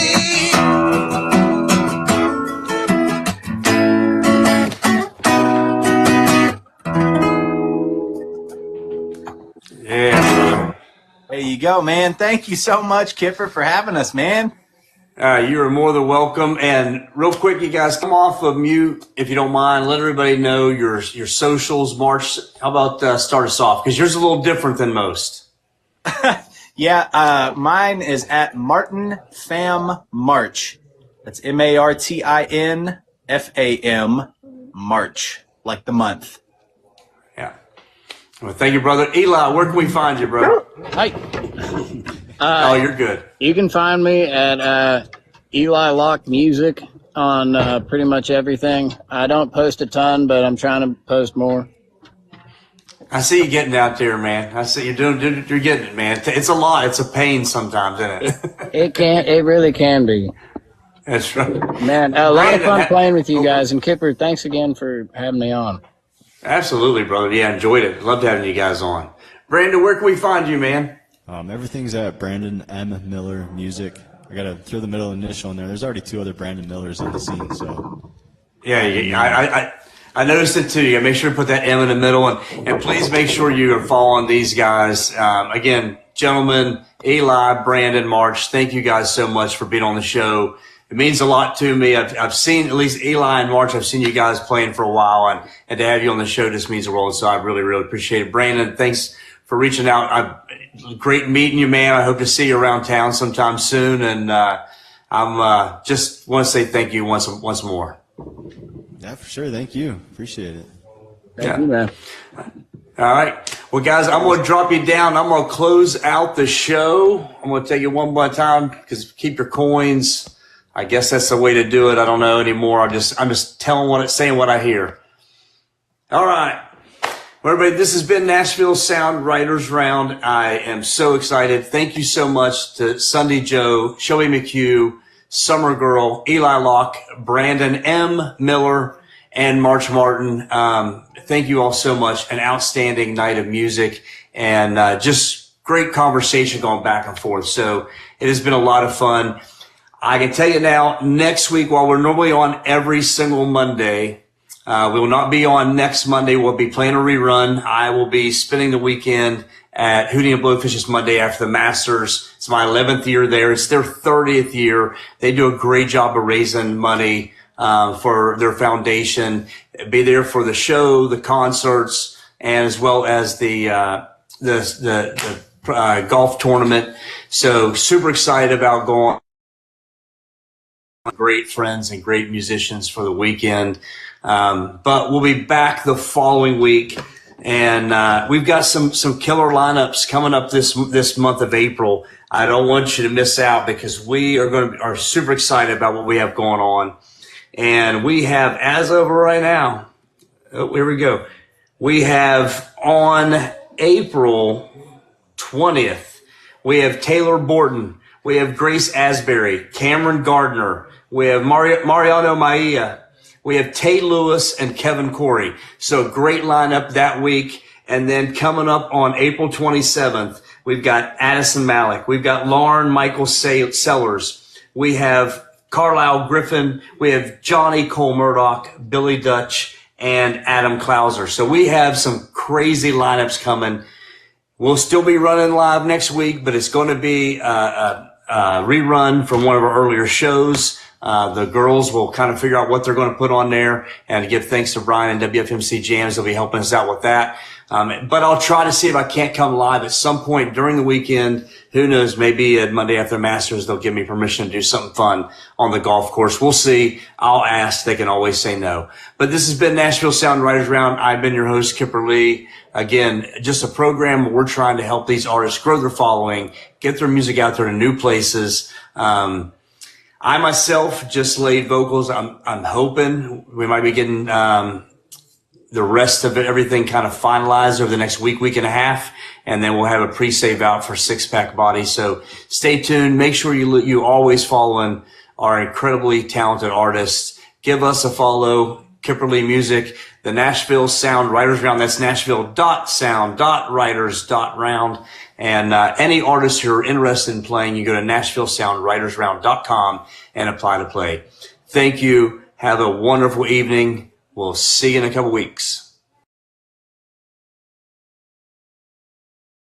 Yeah. There you go, man. Thank you so much, Kipper, for having us, man. You are more than welcome. And real quick, you guys come off of mute if you don't mind. Let everybody know your socials. March, how about start us off? Because yours is a little different than most. Yeah, mine is at Martin Fam March. That's MartinFam March, like the month. Yeah. Well, thank you, brother. Eli, where can we find you, bro? Hi. Oh, you're good. You can find me at Eli Locke Music on pretty much everything. I don't post a ton, but I'm trying to post more. I see you getting out there, man. I see you're getting it, man. It's a lot. It's a pain sometimes, isn't it? It really can be. That's right. Man, a lot of fun playing with you guys. And Kipper, thanks again for having me on. Absolutely, brother. Yeah, enjoyed it. Loved having you guys on. Brandon, where can we find you, man? Everything's at Brandon M. Miller Music. I got to throw the middle initial in there. There's already 2 other Brandon Millers on the scene, so. Yeah, I noticed it too. You got to make sure to put that M in the middle, and please make sure you are following these guys. Again, gentlemen, Eli, Brandon, March, thank you guys so much for being on the show. It means a lot to me. I've seen, at least Eli and March, I've seen you guys playing for a while, and to have you on the show just means the world. So I really, really appreciate it. Brandon, thanks for reaching out. Great meeting you, man. I hope to see you around town sometime soon. And I'm just want to say thank you once more. Yeah, for sure. Thank you. Appreciate it. Thank you, man. All right. Well, guys, I'm going to drop you down. I'm going to close out the show. I'm going to take it one by time because keep your coins. I guess that's the way to do it. I don't know anymore. I'm just saying what I hear. All right. Well, everybody, this has been Nashville Sound Writers Round. I am so excited. Thank you so much to Sunday Joe, Shelby McHugh, Summer Girl, Eli Locke, Brandon M. Miller, and March Martin. Thank you all so much. An outstanding night of music and just great conversation going back and forth. So it has been a lot of fun. I can tell you now, next week, while we're normally on every single Monday, we will not be on next Monday. We'll be playing a rerun. I will be spending the weekend at Hootie and Blowfish's Monday after the Masters. It's my 11th year there. It's their 30th year. They do a great job of raising money for their foundation. Be there for the show, the concerts, and as well as the golf tournament. So super excited about going. Great friends and great musicians for the weekend. But we'll be back the following week. And we've got some killer lineups coming up this month of April. I don't want you to miss out because we are super excited about what we have going on. And we have, as of right now, here we go. We have on April 20th, we have Taylor Borton. We have Grace Asbury, Cameron Gardner. We have Mariano Maia. We have Tay Lewis and Kevin Corey. So great lineup that week. And then coming up on April 27th, we've got Addison Malik. We've got Lauren Michael Sellers. We have Carlisle Griffin. We have Johnny Cole Murdoch, Billy Dutch, and Adam Klauser. So we have some crazy lineups coming. We'll still be running live next week, but it's going to be a rerun from one of our earlier shows. The girls will kind of figure out what they're going to put on there, and give thanks to Brian and WFMC Jams. They'll be helping us out with that. But I'll try to see if I can't come live at some point during the weekend. Who knows? Maybe at Monday after Masters, they'll give me permission to do something fun on the golf course. We'll see. I'll ask. They can always say no. But this has been Nashville Sound Writers Round. I've been your host, Kipper Lee. Again, just a program where we're trying to help these artists grow their following, get their music out there to new places. I myself just laid vocals. I'm hoping we might be getting the rest of everything kind of finalized over the next week and a half, and then we'll have a pre-save out for Six Pack Body. So stay tuned. Make sure you always following our incredibly talented artists. Give us a follow, Kipperly Music, the Nashville Sound Writers Round. That's nashville.sound.writers.round. And any artists who are interested in playing, you go to nashvillesoundwritersround.com and apply to play. Thank you. Have a wonderful evening. We'll see you in a couple weeks.